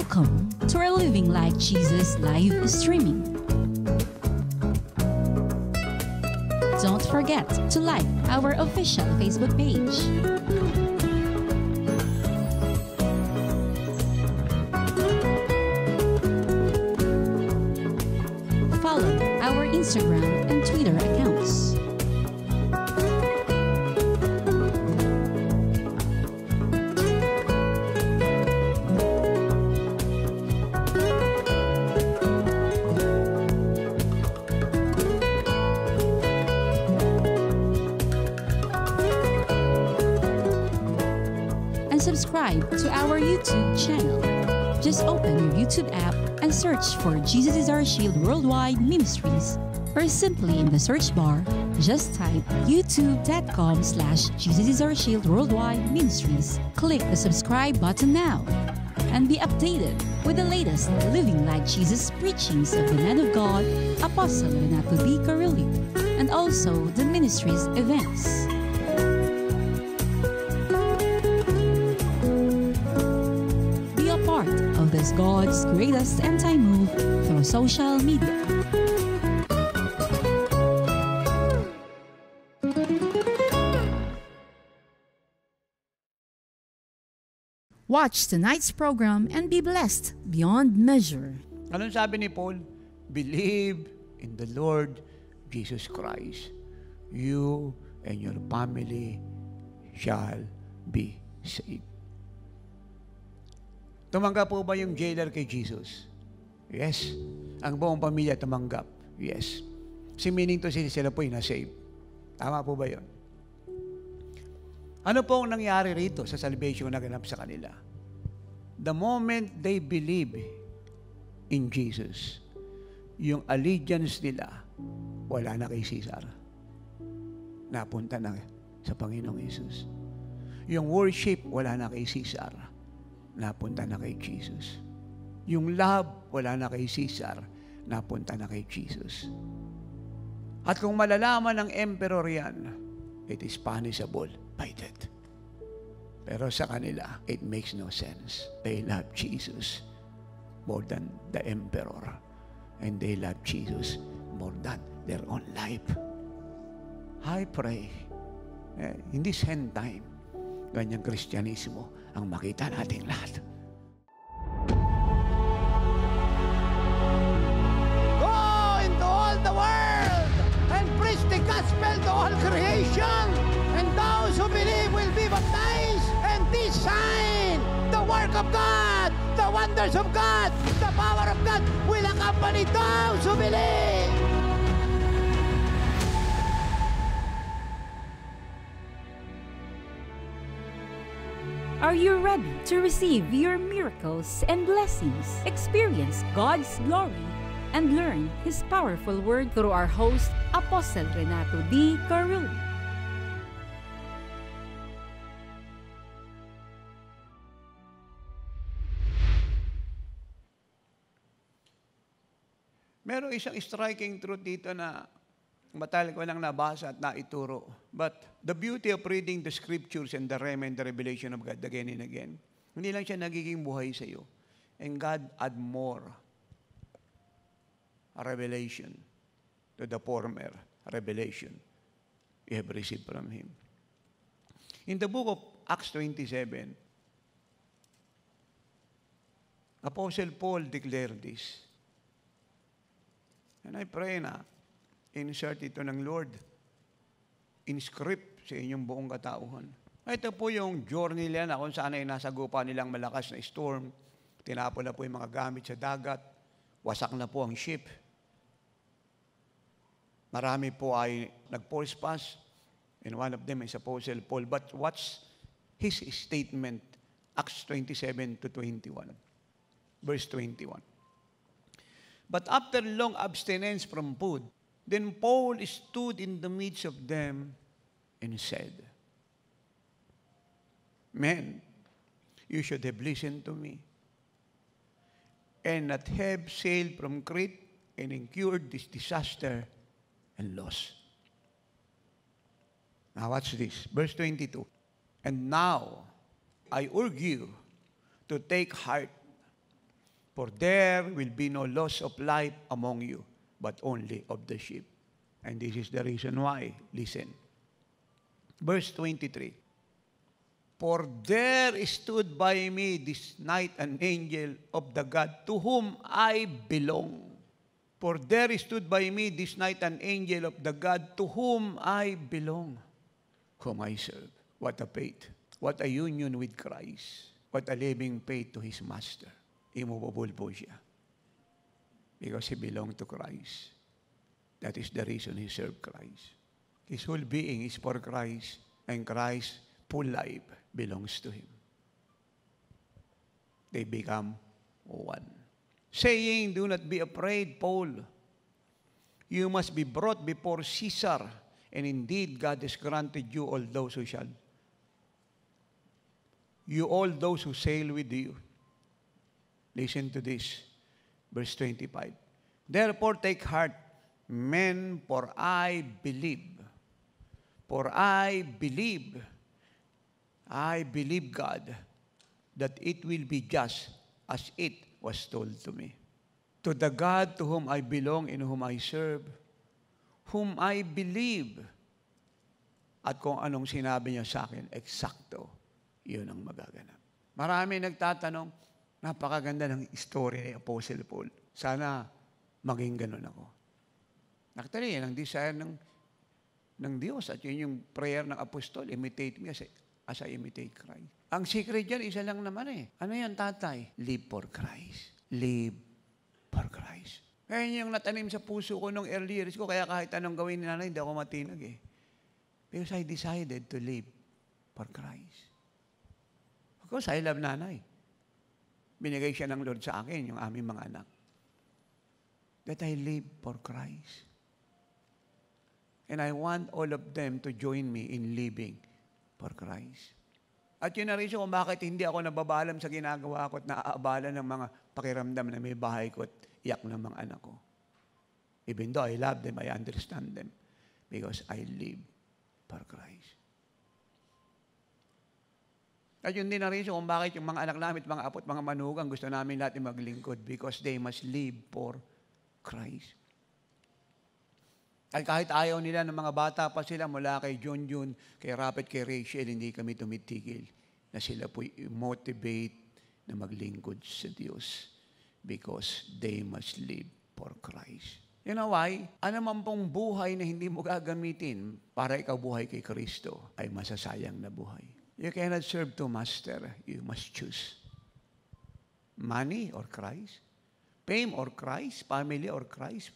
Welcome to our Living Like Jesus live streaming. Don't forget to like our official Facebook page. Follow our Instagram and Twitter accounts. Subscribe to our YouTube channel. Just open your YouTube app and search for Jesus is Our Shield Worldwide Ministries, or simply in the search bar, just type youtube.com/Jesus is Our Shield Worldwide Ministries. Click the subscribe button now and be updated with the latest Living Like Jesus preachings of the man of God, Apostle Renato D. Carrillo, and also the ministry's events. This God's greatest anti-move through social media. Watch tonight's program and be blessed beyond measure. Anong sabi ni Paul? Believe in the Lord Jesus Christ. You and your family shall be saved. Tumanggap po ba yung jailer kay Jesus? Yes. Ang buong pamilya tumanggap? Yes. Meaning to say, sila po yung na-save. Tama po ba yun? Ano po ang nangyari rito sa salvation na ganap sa kanila? The moment they believe in Jesus, yung allegiance nila, wala na kay Caesar. Napunta na sa Panginoong Jesus. Yung worship, wala na kay Caesar. Napunta na kay Jesus. Yung love, wala na kay Caesar, napunta na kay Jesus. At kung malalaman ng emperor yan, it is punishable by death. Pero sa kanila, it makes no sense. They love Jesus more than the emperor. And they love Jesus more than their own life. I pray, in this end time, ganyang Kristyanismo ang makita nating lahat. Go into all the world and preach the gospel to all creation, and those who believe will be baptized, and this sign, the work of God, the wonders of God, the power of God will accompany those who believe. Are you ready to receive your miracles and blessings, experience God's glory, and learn His powerful word through our host, Apostle Renato D. Carrillo? Meron isang striking truth dito na matagal ko lang nabasa at naituro. But the beauty of reading the scriptures and the rema and the revelation of God again and again, hindi lang siya nagiging buhay sa iyo. And God add more a revelation to the former revelation you have received from Him. In the book of Acts 27, Apostle Paul declared this. And I pray na insert ito ng Lord in script sa inyong buong katauhan. Ito po yung journey nila na kung saan ay nasagupa nilang malakas na storm, tinapon na po yung mga gamit sa dagat, wasak na po ang ship. Marami po ay nag-force pass, and one of them is Apostle Paul. But what's his statement? Acts 27 to 21. Verse 21. But after long abstinence from food, then Paul stood in the midst of them and said, Men, you should have listened to me and not have sailed from Crete and incurred this disaster and loss. Now watch this, verse 22. And now I urge you to take heart, For there will be no loss of life among you, but only of the sheep. And this is the reason why. Listen. Verse 23. For there stood by me this night an angel of the God to whom I belong. For there stood by me this night an angel of the God to whom I belong, whom I serve. What a faith. What a union with Christ. What a living faith to His Master. Immovable po siya. Because he belonged to Christ. That is the reason he served Christ. His whole being is for Christ, and Christ's full life belongs to Him. They become one. Saying, do not be afraid, Paul. You must be brought before Caesar, and indeed God has granted you all those who shall. You all those who sail with you. Listen to this. Verse 25. Therefore take heart, men, for I believe. For I believe God, that it will be just as it was told to me. To the God to whom I belong and whom I serve, whom I believe, at kung anong sinabi niya sa akin, eksakto, yun ang magaganap. Marami nagtatanong, napakaganda ng story ni Apostle Paul. Sana maging ganun ako. Actually, yan ang desire ng Diyos at yun yung prayer ng apostol, imitate me as I imitate Christ. Ang secret dyan, isa lang naman eh. Ano yan, tatay? Live for Christ. Live for Christ. Kaya yung natanim sa puso ko nung early years ko, kaya kahit anong gawin ni nanay, hindi ako matinag eh. Because I decided to live for Christ. Of course, I love nanay. Binigay siya ng Lord sa akin, yung aming mga anak. That I live for Christ. And I want all of them to join me in living for Christ. At yun na rin kung bakit hindi ako nababalam sa ginagawa ko at naaabala ng mga pakiramdam na may bahay ko at iyak ng mga anak ko. Even though I love them, I understand them. Because I live for Christ. At yun din na rin kung bakit yung mga anak namin, mga apo at mga manugang, gusto namin lahat maglingkod because they must live for Christ. At kahit ayaw nila ng mga bata pa sila mula kay John, kay Rapet, kay Rachel, hindi kami tumitigil na sila po'y motivate na maglingkod sa Diyos because they must live for Christ. You know why? Ano man pong buhay na hindi mo gagamitin para ikaw buhay kay Kristo ay masasayang na buhay. You cannot serve two masters. You must choose. Money or Christ? Fame or Christ? Family or Christ?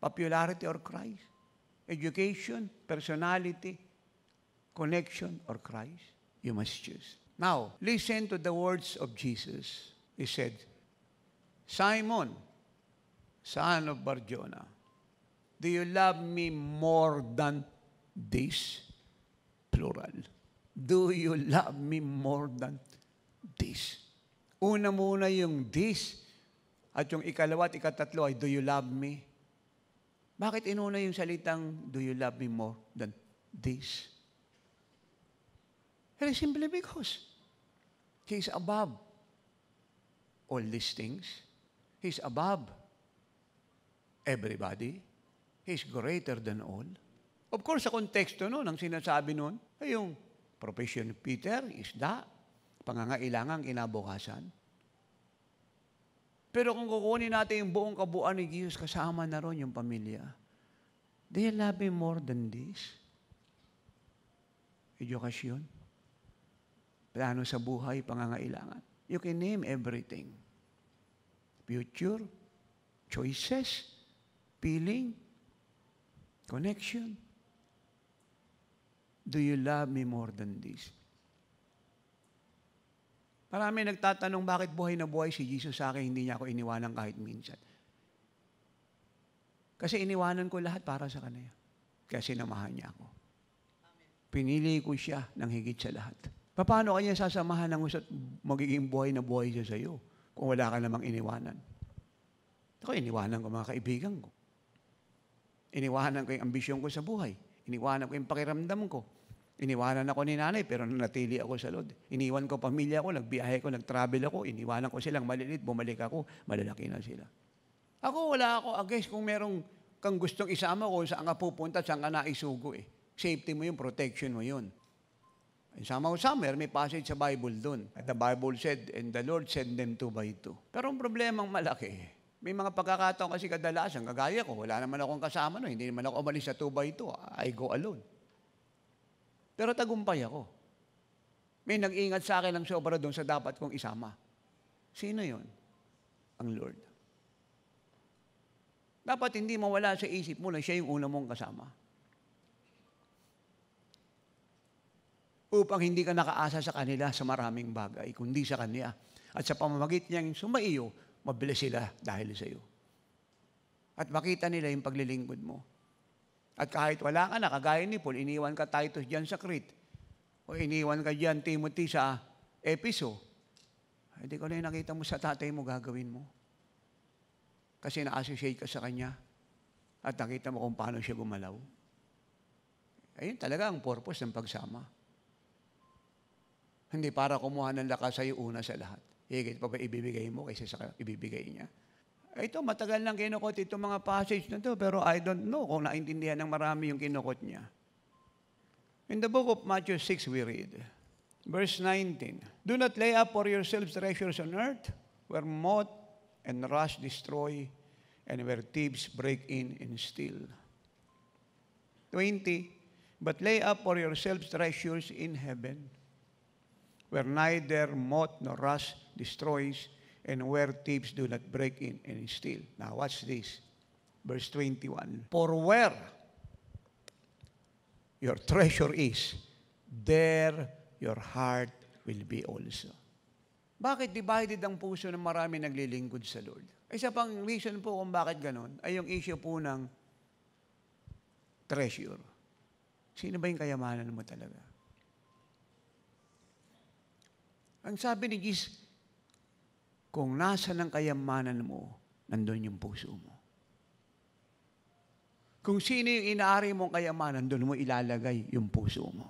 Popularity or Christ? Education, personality, connection or Christ? You must choose. Now, listen to the words of Jesus. He said, Simon, son of Barjona, do you love me more than this? Plural. Do you love me more than this? Una muna yung this, at yung ikalawa at ikatatlo ay, do you love me? Bakit inuna yung salitang, do you love me more than this? Very simply because He's above all these things. He's above everybody. He's greater than all. Of course, sa konteksto nun, ang sinasabi nun, ay yung profession of Peter, isda, pangangailangang kinabukasan. Pero kung kukunin natin yung buong kabuuan ni Jesus, kasama na ron yung pamilya. Do you love me more than this? Edukasyon. Plano sa buhay, pangangailangan. You can name everything. Future, choices, feeling, connection. Do you love me more than this? Marami nagtatanong bakit buhay na buhay si Jesus sa akin, hindi niya ako iniwanan kahit minsan. Kasi iniwanan ko lahat para sa Kanya. Kaya sinamahan niya ako. Pinili ko siya ng higit sa lahat. Paano kanya sasamahan ng usat magiging buhay na buhay siya sa iyo kung wala ka namang iniwanan? Ako, iniwanan ko mga kaibigan ko. Iniwanan ko yung ambisyon ko sa buhay. Iniwanan ko yung pakiramdam ko. Iniwanan ako ni nanay, pero natili ako sa Lord. Iniwan ko pamilya ko, nagbiyahe ko, nag-travel ako, iniwanan ko silang malilit, bumalik ako, malalaki na sila. Ako, wala ako against kung merong kang gustong isama ko, saan ka pupunta, saan ka naisugo eh. Safety mo yun, protection mo yun. Somehow, somewhere, may passage sa Bible dun. At the Bible said, and the Lord sent them 2 by 2. Pero ang problemang malaki, may mga pagkakataon kasi kadalasan, kagaya ko, wala naman akong kasama, no? Hindi naman ako umalis sa 2 by 2. I go alone. Pero tagumpay ako. May nag-ingat sa akin ng sobra doon sa dapat kong isama. Sino yun? Ang Lord. Dapat hindi mawala sa isip mo na siya yung una mong kasama. Upang hindi ka nakaasa sa kanila sa maraming bagay, kundi sa Kanya. At sa pamamagitan niyang sumaiyo, mabilis sila dahil sa iyo. At makita nila yung paglilingkod mo. At kahit wala ka na, kagaya ni Paul, iniwan ka Titus dyan sa Crete, o iniwan ka dyan Timothy sa Epheso, hindi ko na yung nakita mo sa tatay mo, gagawin mo. Kasi na-associate ka sa kanya at nakita mo kung paano siya gumalaw. Ayun talaga ang purpose ng pagsama. Hindi para kumuha ng lakas sa'yo una sa lahat. Higit pa ba ibibigay mo kaysa sa ibibigay niya? Ito, matagal nang kinukot itong mga passage na ito, pero I don't know kung naintindihan ng marami yung kinukot niya. In the book of Matthew 6, we read, verse 19, do not lay up for yourselves treasures on earth, where moth and rust destroy, and where thieves break in and steal. 20, but lay up for yourselves treasures in heaven, where neither moth nor rust destroys, and where thieves do not break in and steal. Now, watch this. Verse 21. For where your treasure is, there your heart will be also. Bakit divided ang puso ng marami naglilingkod sa Lord? Isa pang reason po kung bakit ganon ay yung issue po ng treasure. Sino ba yung kayamanan mo talaga? Ang sabi ni Jesus, kung nasa ng kayamanan mo, nandun yung puso mo. Kung sino yung inaari mong kayamanan, doon mo ilalagay yung puso mo.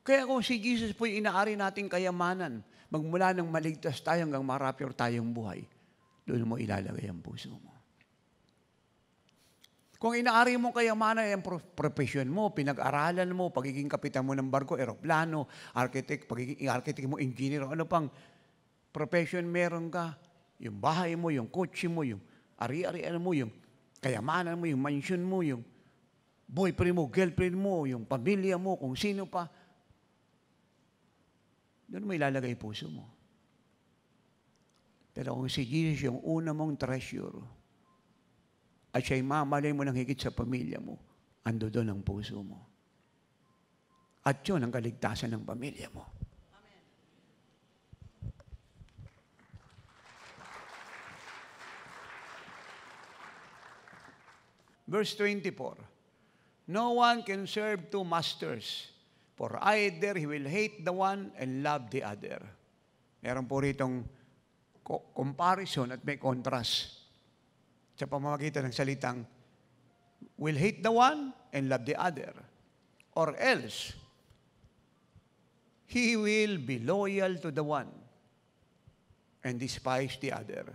Kaya kung si Jesus po yung inaari nating kayamanan, magmula ng maligtas tayo hanggang marapyor tayong buhay, doon mo ilalagay ang puso mo. Kung inaari mong kayamanan yung profession mo, pinag-aralan mo, pagiging kapitan mo ng barko, eroplano, architect, pagiging architect mo, engineer, ano pang profession meron ka, yung bahay mo, yung kotse mo, yung ari-arian mo, yung kayamanan mo, yung mansion mo, yung boyfriend mo, girlfriend mo, yung pamilya mo, kung sino pa, doon mo ilalagay puso mo. Pero kung si Jesus yung una mong treasure, at siya'y mamalay mo ng higit sa pamilya mo, ando doon ang puso mo. At yun ang kaligtasan ng pamilya mo. Verse 24, no one can serve 2 masters, for either he will hate the one and love the other. Meron po ritong comparison at may contrast sa pamamagitan ng salitang will hate the one and love the other, or else he will be loyal to the one and despise the other.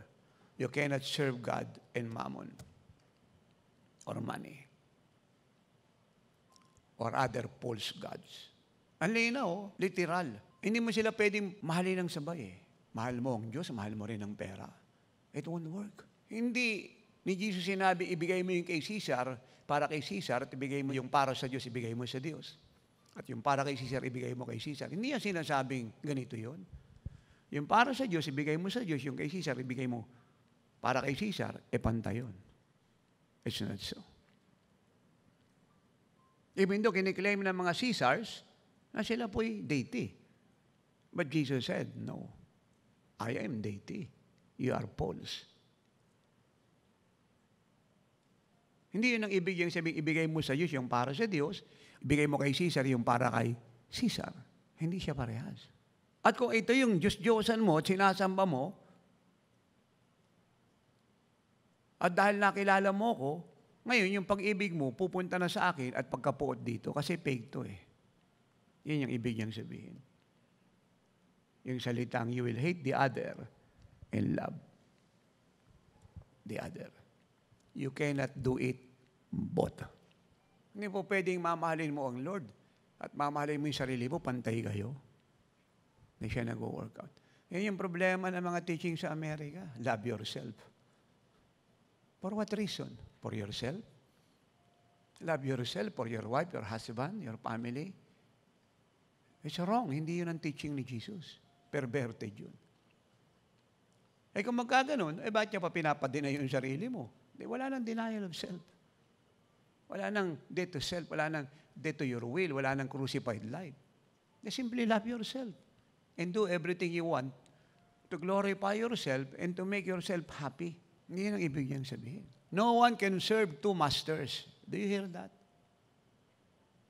You cannot serve God and mammon, or money, or other false gods. Ang linaw, literal. Hindi mo sila pwedeng mahalin ng sabay eh. Mahal mo ang Diyos, mahal mo rin ang pera. It won't work. Hindi ni Jesus sinabi, ibigay mo yung kay Caesar, para kay Caesar, at ibigay mo yung para sa Diyos, ibigay mo sa Diyos. At yung para kay Caesar, ibigay mo kay Caesar. Hindi yan sinasabing ganito yon. Yung para sa Diyos, ibigay mo sa Diyos, yung kay Caesar, ibigay mo para kay Caesar, pantay yun. It's not so. Even though kiniklaim ng mga Caesars na sila po'y deity. But Jesus said, no, I am deity. You are false. Hindi yun ang ibig sabihin, ibigay mo sa Diyos yung para sa Diyos, ibigay mo kay Caesar yung para kay Caesar. Hindi siya parehas. At kung ito yung Diyos-Diyosan mo at sinasamba mo, at dahil nakilala mo ko, ngayon yung pag-ibig mo pupunta na sa akin at pagkapuot dito kasi fake to eh. Yun yung ibig niyang sabihin. Yung salitang, you will hate the other and love the other. You cannot do it both. Hindi po pwedeng mamahalin mo ang Lord at mamahalin mo yung sarili mo, pantay kayo. Hindi siya nag-workout. Yan yung problema ng mga teaching sa Amerika. Love yourself. For what reason? For yourself? Love yourself for your wife, your husband, your family. It's wrong. Hindi yun ang teaching ni Jesus. Perverted yun. Eh kung magkaganon, bakit niya pa pinapadinay yung sarili mo? Wala nang denial of self. Wala nang death to self. Wala nang death to your will. Wala nang crucified life. Just simply love yourself and do everything you want to glorify yourself and to make yourself happy. Hindi ang ibig niyang sabihin. No one can serve two masters. Do you hear that?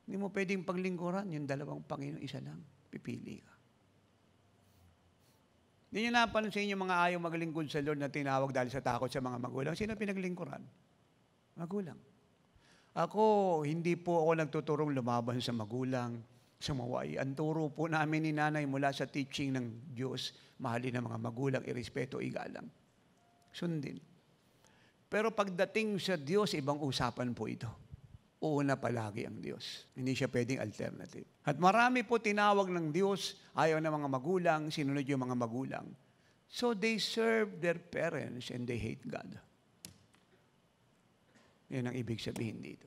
Hindi mo pwedeng paglingkuran yung dalawang Panginoon, isa lang. Pipili ka. Hindi nyo napansin yung mga ayaw maglingkod sa Lord na tinawag dahil sa takot sa mga magulang. Sino pinaglingkuran? Magulang. Ako, hindi po ako nagtuturong lumaban sa magulang, sumaway. Ang turo po namin ni nanay mula sa teaching ng Diyos, mahalin ng mga magulang, irespeto, igalang. Sundin. Pero pagdating sa Diyos, ibang usapan po ito. Una palagi ang Diyos. Hindi siya pwedeng alternative. At marami po tinawag ng Diyos, ayaw ng mga magulang, sinunod yung mga magulang. So they serve their parents and they hate God. Yan ang ibig sabihin dito.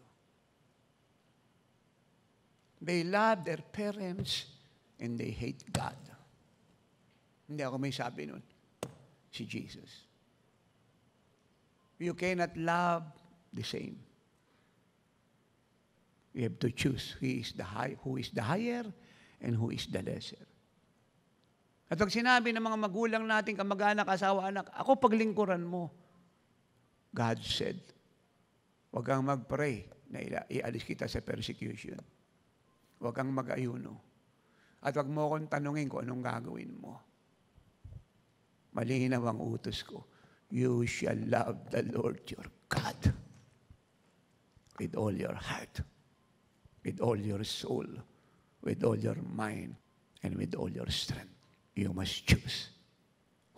They love their parents and they hate God. Hindi ako may sabi nun. Si Jesus. You cannot love the same. You have to choose who is the higher and who is the lesser. At pag sinabi ng mga magulang natin, kamag-anak, asawa, anak, ako paglingkuran mo. God said, huwag kang mag-pray na ialis kita sa persecution. Huwag kang mag-ayuno. At huwag mo akong tanungin kung anong gagawin mo. Malinaw ang utos ko. You shall love the Lord your God with all your heart, with all your soul, with all your mind, and with all your strength. You must choose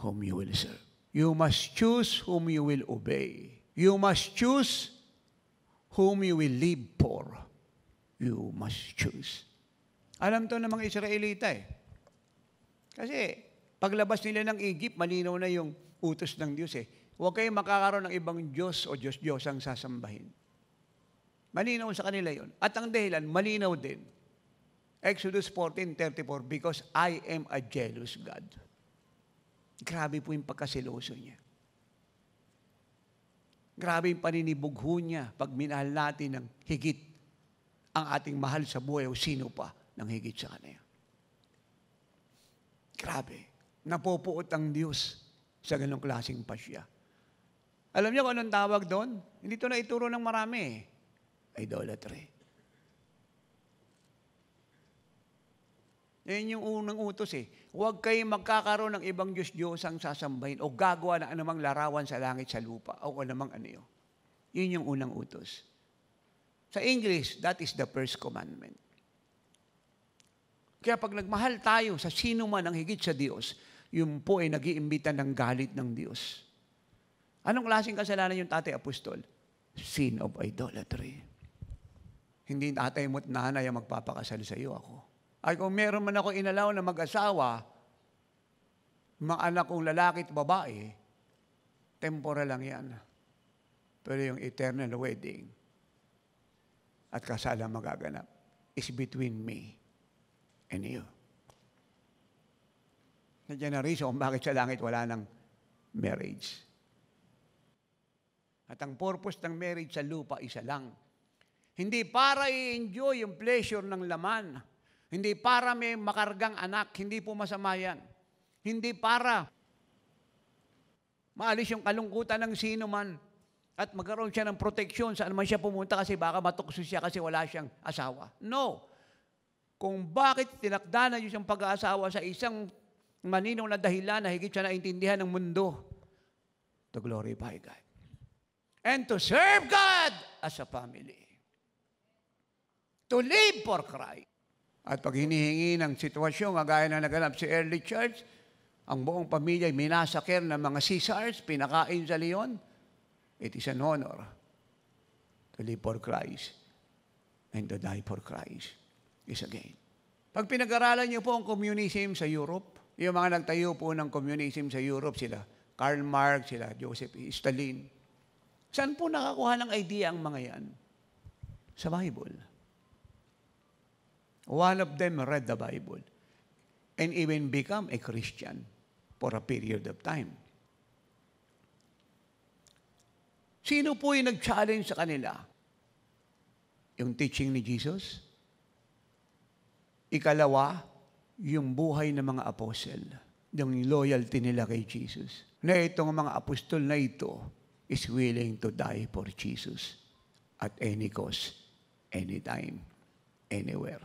whom you will serve. You must choose whom you will obey. You must choose whom you will live for. You must choose. Alam to ng mga Israelita eh. Kasi paglabas nila ng Egypt, malinaw na yung utos ng Diyos eh. Huwag kayong makakaroon ng ibang Diyos o Diyos-Diyos ang sasambahin. Malinaw sa kanila yon. At ang dahilan, malinaw din. Exodus 14:34, because I am a jealous God. Grabe po yung pagkasiloso niya. Grabe yung paninibugho niya pag minahal natin ng higit ang ating mahal sa buhay o sino pa ng higit sa kanya. Grabe. Napupuot ang Diyos sa ganong klaseng pasya. Alam niyo kung anong tawag doon? Hindi ito na ituro ng marami. Idolatry. Yan yung unang utos eh. Huwag kayong magkakaroon ng ibang Diyos-Diyos ang sasambahin o gagawa ng anumang larawan sa langit, sa lupa o anumang ano yun. Yun yung unang utos. Sa English, that is the first commandment. Kaya pag nagmahal tayo sa sino man ang higit sa Diyos, yun po ay nag-iimbita ng galit ng Diyos. Anong klaseng kasalanan yung tatay apostol? Sin of idolatry. Hindi tatay mo't nanay ang magpapakasal sa iyo ako. Ay kung meron man ako inalaw na mag-asawa, mga anak kong lalaki at babae, temporal lang yan. Pero yung eternal wedding at kasalang magaganap is between me and you. Nandiyan na reason kung bakit sa langit wala ng marriage. At ang purpose ng marriage sa lupa isa lang. Hindi para i-enjoy yung pleasure ng laman. Hindi para may makargang anak. Hindi po masama yan. Hindi para maalis yung kalungkutan ng sino man at magkaroon siya ng proteksyon saan man siya pumunta kasi baka matukso siya kasi wala siyang asawa. No. Kung bakit tinakda na yung siyang pag-aasawa sa isang maninong na dahilan na higit siya naintindihan ng mundo, to glorify God. And to serve God as a family. To live for Christ. At pag hinihingi ng sitwasyon, kagaya na naganap si early church, ang buong pamilya ay minasaker ng mga Caesars, pinakain sa leon, it is an honor to live for Christ and to die for Christ is again. Pag pinag-aralan niyo po ang communism sa Europe, yung mga nagtayo po ng communism sa Europe, sila Karl Marx, sila Joseph Stalin, saan po nakakuha ng idea ang mga yan? Sa Bible. One of them read the Bible and even become a Christian for a period of time. Sino po yung nag-challenge sa kanila? Yung teaching ni Jesus? Ikalawa, yung buhay ng mga apostle, yung loyalty nila kay Jesus. Na itong mga apostol na ito is willing to die for Jesus at any cost, anytime, anywhere.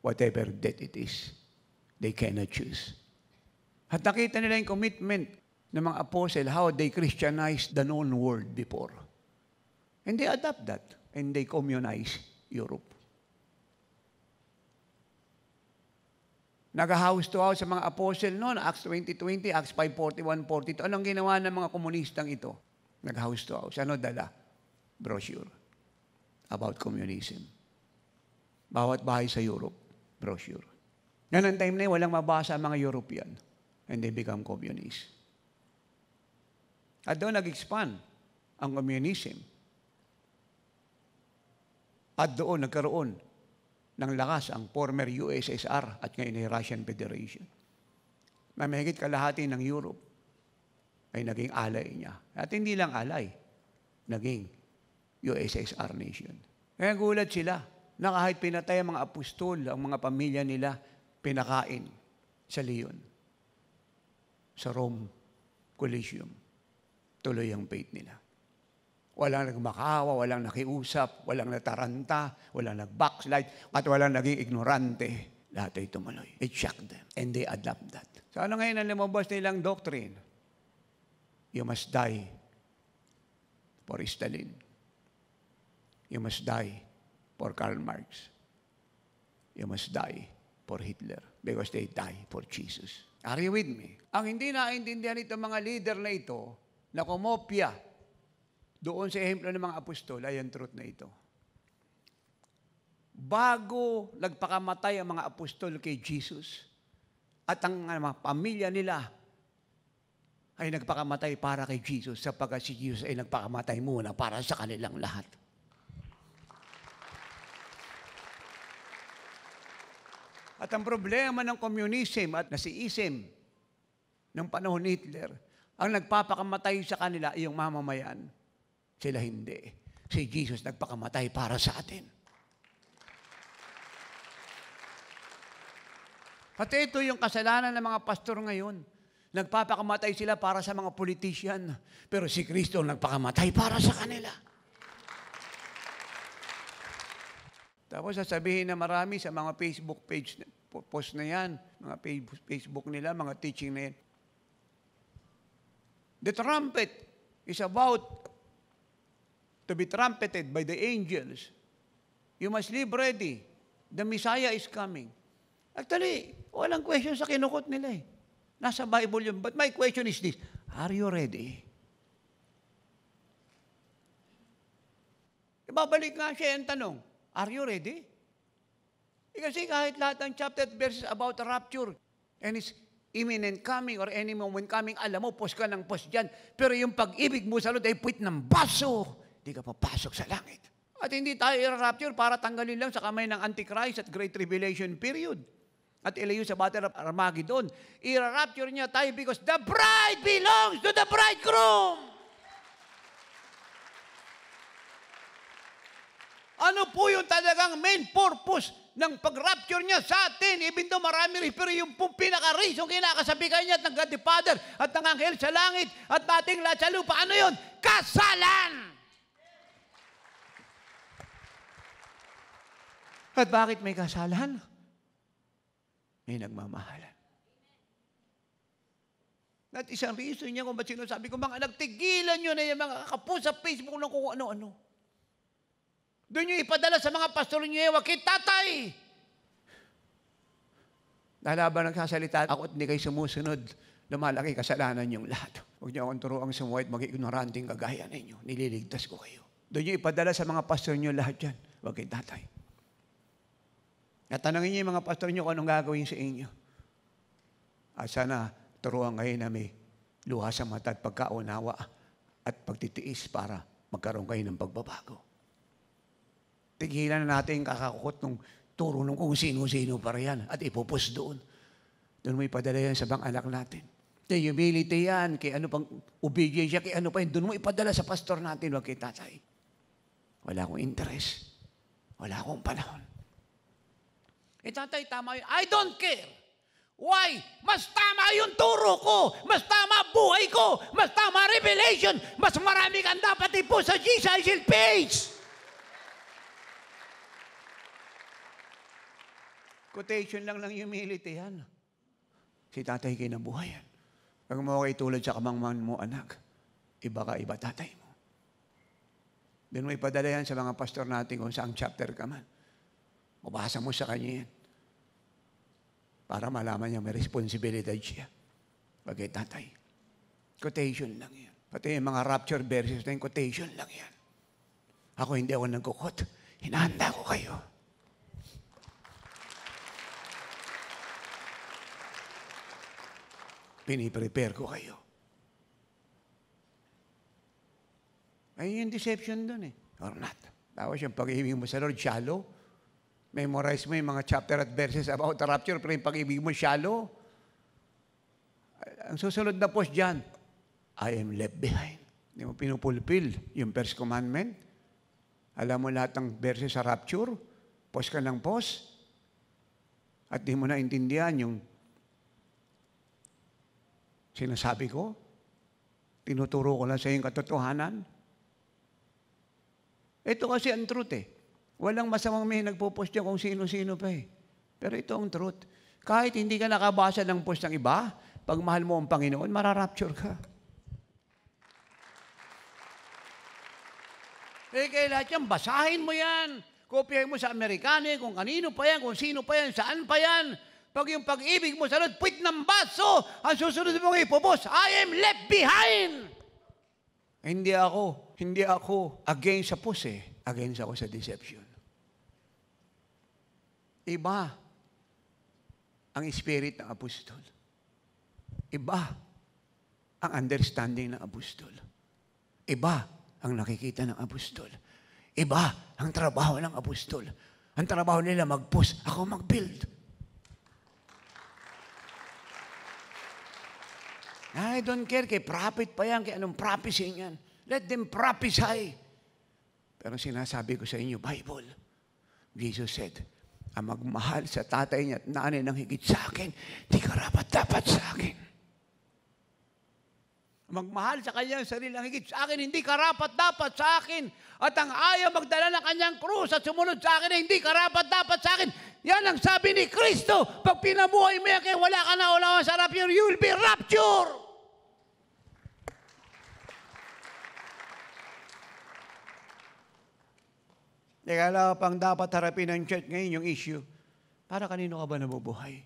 Whatever death it is, they cannot choose. At nakita nila yung commitment ng mga apostle, how they Christianized the known world before. And they adapt that, and they communize Europe. Nag-house to house sa mga apostle noon, Acts 20:20, Acts 5:41-42. Anong ginawa ng mga komunistang ito? Nag-house to house. Ano dala? Brochure about communism. Bawat bahay sa Europe, brochure. Ganun time na yun, walang mabasa ang mga European. And they become communist. At doon nag-expand ang communism. At doon nagkaroon ng lakas ang former USSR at ngayon ay Russian Federation. Na mahigit kalahati ng Europe ay naging alay niya. At hindi lang alay, naging USSR nation. Kaya gulat sila na kahit pinatay ang mga apostol, ang mga pamilya nila, pinakain sa leon, sa Rome Coliseum. Tuloy ang faith nila. Walang nagmakawa, walang nakiusap, walang nataranta, walang nag-backslide, at walang naging ignorante. Lahat ay tumuloy. It shocked them. And they adapt that. So ano ngayon ang lumabas nilang doctrine? You must die for Stalin. You must die for Karl Marx. You must die for Hitler because they die for Jesus. Are you with me? Ang hindi naintindihan itong mga leader na ito, na kumopya doon sa ehemplo ng mga apostol, ay ang truth na ito. Bago nagpakamatay ang mga apostol kay Jesus, at ang mga pamilya nila ay nagpakamatay para kay Jesus, sapagkat si Jesus ay nagpakamatay muna para sa kanilang lahat. At ang problema ng communism at nasiism ng panahon ni Hitler, ang nagpapakamatay sa kanila ay yung mamamayan. Sila hindi. Si Jesus nagpakamatay para sa atin. At ito yung kasalanan ng mga pastor ngayon. Nagpapakamatay sila para sa mga politician. Pero si Kristo nagpakamatay para sa kanila. Tapos sasabihin na marami sa mga Facebook page, post na yan, mga Facebook nila, mga teaching na yan. The trumpet is about to be trumpeted by the angels. You must live ready. The Messiah is coming. Actually, walang question sa kinukot nila eh. Nasa Bible yun. But my question is this, are you ready? Ibabalik nga siya yung tanong, are you ready? Kasi kahit lahat ng chapter at verses about rapture, and it's imminent coming or any moment coming, alam mo, post ka ng post dyan. Pero yung pag-ibig mo sa Lord ay puwit ng baso. Hindi ka papasok sa langit. At hindi tayo i-rapture para tanggalin lang sa kamay ng Antichrist at Great Tribulation period. At ilayo sa Battle of Armageddon. I-rapture niya tayo because the bride belongs to the bridegroom. Ano po yung talagang main purpose ng pag-rapture niya sa atin? Even though marami rin, pero yung pinaka-reason kinakasabihan niya at ng God the Father at ng anghel sa langit at nating lahat sa lupa. Ano yun? Kasalan! At bakit may kasalan? May nagmamahalan. At isang reason niya kung ba't sinasabi ko, mga nagtigilan nyo na yung mga kapo sa Facebook ng kung ano-ano. Doon nyo ipadala sa mga pastor nyo, wakit tatay. Dahil habang nagsasalita ako at hindi kayo sumusunod, lumalaki kasalanan yung lahat. Huwag niyo akong turuang sumuwait, mag-ignoranting kagaya ninyo. Nililigtas ko kayo. Doon niyo ipadala sa mga pastor niyo lahat yan. Huwag kay tatay. At tanongin niyo yung mga pastor niyo kung anong gagawin sa inyo. At sana turuan kayo na may luha sa mata at pagkaunawa at pagtitiis para magkaroon kayo ng pagbabago. Tigilan na natin yung kakakukot ng turo ng kung sino-sino para yan at ipupus doon. Doon mo ipadala yan sa bang anak natin. Kay humility yan, kay ano pang obedience yan, kay ano pa yun. Doon mo ipadala sa pastor natin, wag kay tatay. Wala akong interest. Wala akong panahon. Tatay, tama yun. I don't care. Why? Mas tama yung turo ko. Mas tama buhay ko. Mas tama revelation. Mas marami kang dapat ipo sa Jesus page. Quotation lang ng humility yan. Si tatay kinabuhayan. Pag mo kayo tulad sa kamangman mo, anak, iba ka, iba tatay mo. Doon mo ipadala yan sa mga pastor natin kung saang chapter ka man. Mabasa mo sa kanya yan. Para malaman niya may responsibilidad siya. Bagay tatay. Quotation lang yan. Pati yung mga rapture verses na yung quotation lang yan. Ako hindi ako nagkukot. Hinahanda ko kayo. Piniprepare ko kayo. Ay, yung deception dun eh. Or not. Tapos yung pag-ibig mo sa Lord, shallow. Memorize mo yung mga chapter at verses about the rapture, pero yung pag-ibig mo, shallow. Ang susunod na post dyan, I am left behind. Hindi mo pinupulpil yung first commandment. Alam mo lahat ng verses sa rapture, post ka ng post. At di mo na intindihan yung sinasabi ko. Tinuturo ko lang sa yung katotohanan. Ito kasi ang truth eh. Walang masamang may nagpo-post dyan kung sino-sino pa eh. Pero ito ang truth. Kahit hindi ka nakabasa ng post ng iba, pag mahal mo ang Panginoon, mararapture ka. Kaya lahat yan, basahin mo yan. Kopyahin mo sa Amerikano, kung kanino pa yan, kung sino pa yan, saan pa yan. Pag yung pag-ibig mo sa Lord, puwit ng baso, ang susunod mo ipopos, I am left behind. Hindi ako against sa post eh. Against ako sa deception. Iba ang spirit ng apostol. Iba ang understanding ng apostol. Iba ang nakikita ng apostol. Iba ang trabaho ng apostol. Ang trabaho nila mag-post, ako mag-build. I don't care kay prophet pa yan, kay anong prophecy yan. Let them prophesy. Pero sinasabi ko sa inyo, Bible, Jesus said, ang magmahal sa tatay niya at nanay ng higit sa akin, di karapat-dapat sa akin. Magmahal sa kanyang sarilang higit sa akin, hindi karapat-dapat sa akin. At ang ayaw magdala ng kanyang krus at sumunod sa akin, hindi karapat-dapat sa akin. Yan ang sabi ni Kristo. Pag pinabuhay mo yan, kaya wala ka na ulawan sa rapture, you will be raptured. Kaya pang dapat harapin ng church ngayon yung issue, para kanino ka ba nabubuhay?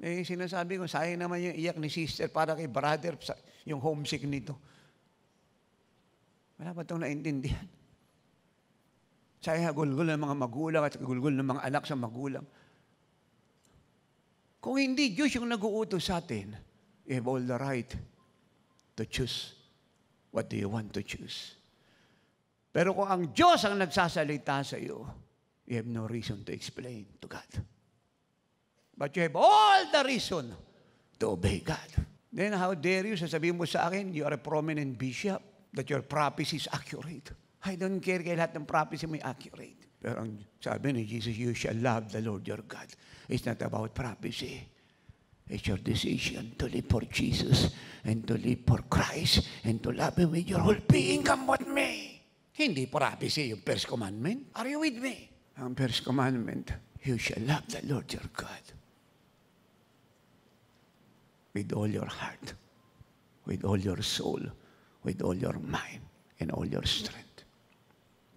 Eh, sinasabi ko, sayang naman yung iyak ni sister para kay brother, yung homesick nito. Wala ba itong naintindihan? Sayang gulgul ng mga magulang at gulgul ng mga anak sa magulang. Kung hindi Diyos yung nag-uutos sa atin, you have all the right to choose what do you want to choose. Pero kung ang Diyos ang nagsasalita sa iyo, you have no reason to explain to God. But you have all the reason to obey God. Then how dare you, sasabihin mo sa akin, you are a prominent bishop, that your prophecy is accurate. I don't care kaya lahat ng prophecy may accurate. Pero ang sabi ni Jesus, you shall love the Lord your God. It's not about prophecy. It's your decision to live for Jesus and to live for Christ and to love Him with your whole being. Come with me. Hindi prophecy yung first commandment. Are you with me? Ang first commandment, you shall love the Lord your God with all your heart, with all your soul, with all your mind, and all your strength.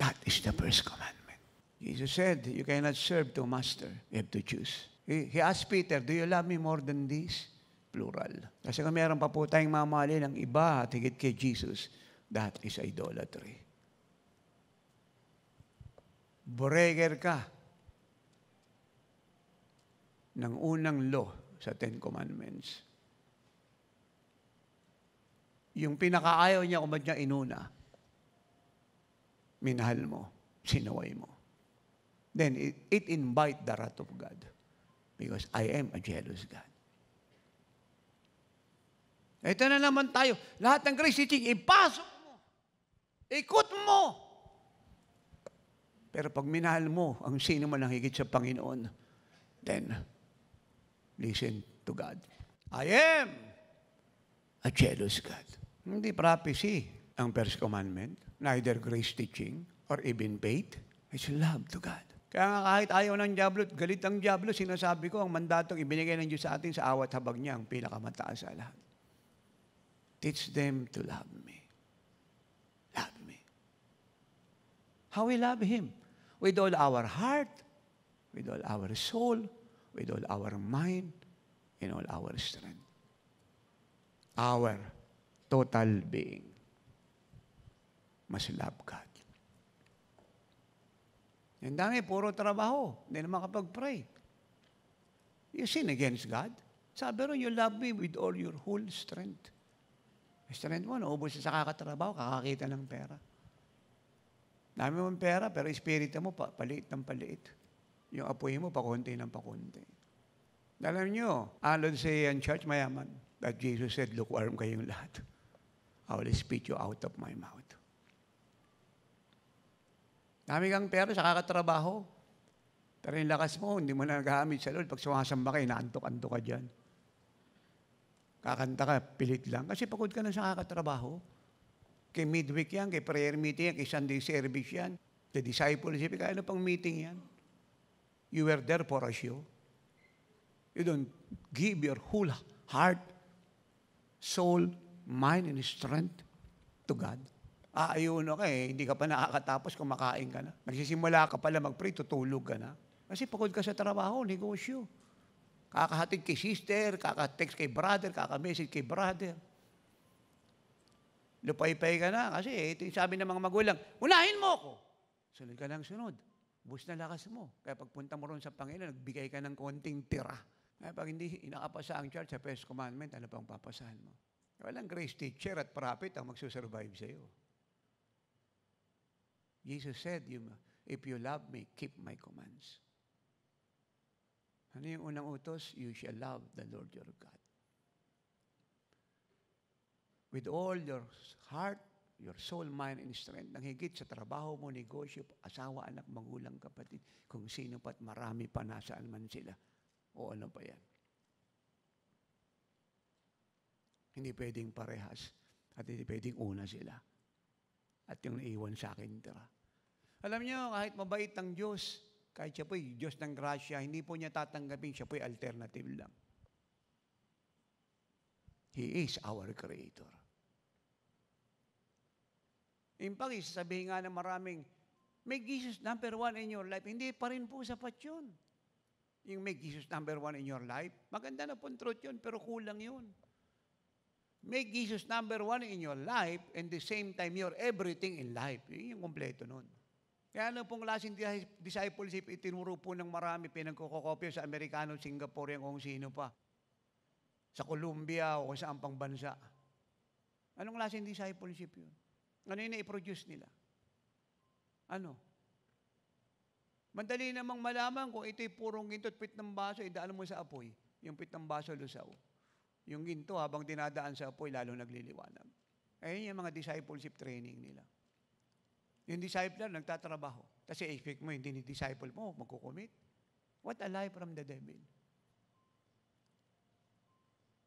That is the first commandment. Jesus said, you cannot serve two masters. You have to choose. He asked Peter, do you love me more than this? Plural. Kasi kung meron pa po tayong mamali ng iba at higit kay Jesus, that is idolatry. Breaker ka ng unang law sa Ten Commandments. Yung pinakaayaw niya kung ba't niya inuna, minahal mo, sinaway mo. Then it invite the wrath of God. Because I am a jealous God. Ito na naman tayo. Lahat ng grace teaching, ipasok mo. Ikot mo. Pero pag minahal mo ang sino man ang higit sa Panginoon, then listen to God. I am a jealous God. Hindi prophecy ang first commandment, neither grace teaching or even faith. It's love to God. Kaya nga kahit ayaw ng Diablo, galit ang Diablo, sinasabi ko, ang mandatong ibinigay ng Diyos sa atin sa awat habag niya, ang pinakamataas sa lahat. Teach them to love me. Love me. How we love Him? With all our heart, with all our soul, with all our mind, and all our strength. Our total being must love God. Ang dami, puro trabaho. Hindi naman kapag-pray. You sin against God. Sabi rin, you love me with all your whole strength. Strength mo, naubos sa kakatrabaho, kakakita ng pera. Dami mong pera, pero espiritu mo, paliit ng paliit. Yung apoy mo, pakunti ng pakunti. Alam nyo, alon sa iyan church, mayaman, that Jesus said, lukewarm kayong lahat. I will spit you out of my mouth. Dami kang pera sa kakatrabaho. Pero yung lakas mo, hindi mo na nagagamit sa Lord. Pag sumasamba kayo, naantok-antok ka dyan. Kakanta ka, pilit lang. Kasi pagod ka na sa kakatrabaho. Kay midweek yan, kay prayer meeting yan, kay Sunday service yan, kay discipleship, kaya ano pang meeting yan? You were there for a show. You don't give your whole heart, soul, mind, and strength to God. Ayuno ka hindi ka pa nakakatapos kumakain ka na. Nagsisimula ka pala mag-pray, tutulog ka na. Kasi pagod ka sa trabaho, negosyo. Kakahatid kay sister, kaka-text kay brother, kaka-message kay brother. Lupay-pay ka na kasi ito yung sabi ng mga magulang, unahin mo ako. Sunod ka ng sunod. Bus na lakas mo. Kaya pagpunta mo ron sa Panginoon, nagbigay ka ng konting tira. Kaya pag hindi inakapasa ang church sa first commandment, ano pang papasahan mo? Walang grace teacher at prophet ang magsusurvive sa iyo. Jesus said, if you love me, keep my commands. Ano yung unang utos? You shall love the Lord your God. With all your heart, your soul, mind, and strength, nang higit sa trabaho mo, negosyo, asawa, anak, magulang, kapatid, kung sino pa't marami pa nasaan man sila. O ano pa yan. Hindi pwedeng parehas at hindi pwedeng una sila. At yung naiwan sa akin, tira. Alam niyo, kahit mabait ang Diyos, kahit siya po'y Diyos ng grasya, hindi po niya tatanggapin, siya po'y alternative lang. He is our Creator. In fact, sasabihin nga ng maraming, make Jesus number 1 in your life. Hindi pa rin po sapat yun. Yung make Jesus number 1 in your life, maganda na po truth yun, pero kulang yun. Make Jesus number 1 in your life and the same time your everything in life. Yun yung kompleto nun. Kaya ano pong klaseng discipleship itinuro po ng marami, pinagkukopya sa Amerikano, Singaporean, kung sino pa. Sa Colombia o sa ampang bansa. Anong klaseng discipleship yun? Ano yung na-produce nila? Ano? Madali namang malaman kung ito'y purong ginto at pit ng baso, idaan mo sa apoy. Yung pit ng baso, lusaw. Yung ginto, habang dinadaan sa apoy, lalo nagliliwanag. Ayun yung mga discipleship training nila. Yung discipler, nagtatrabaho. Kasi expect mo, hindi ni disciple mo, magkukumit. What a lie from the devil.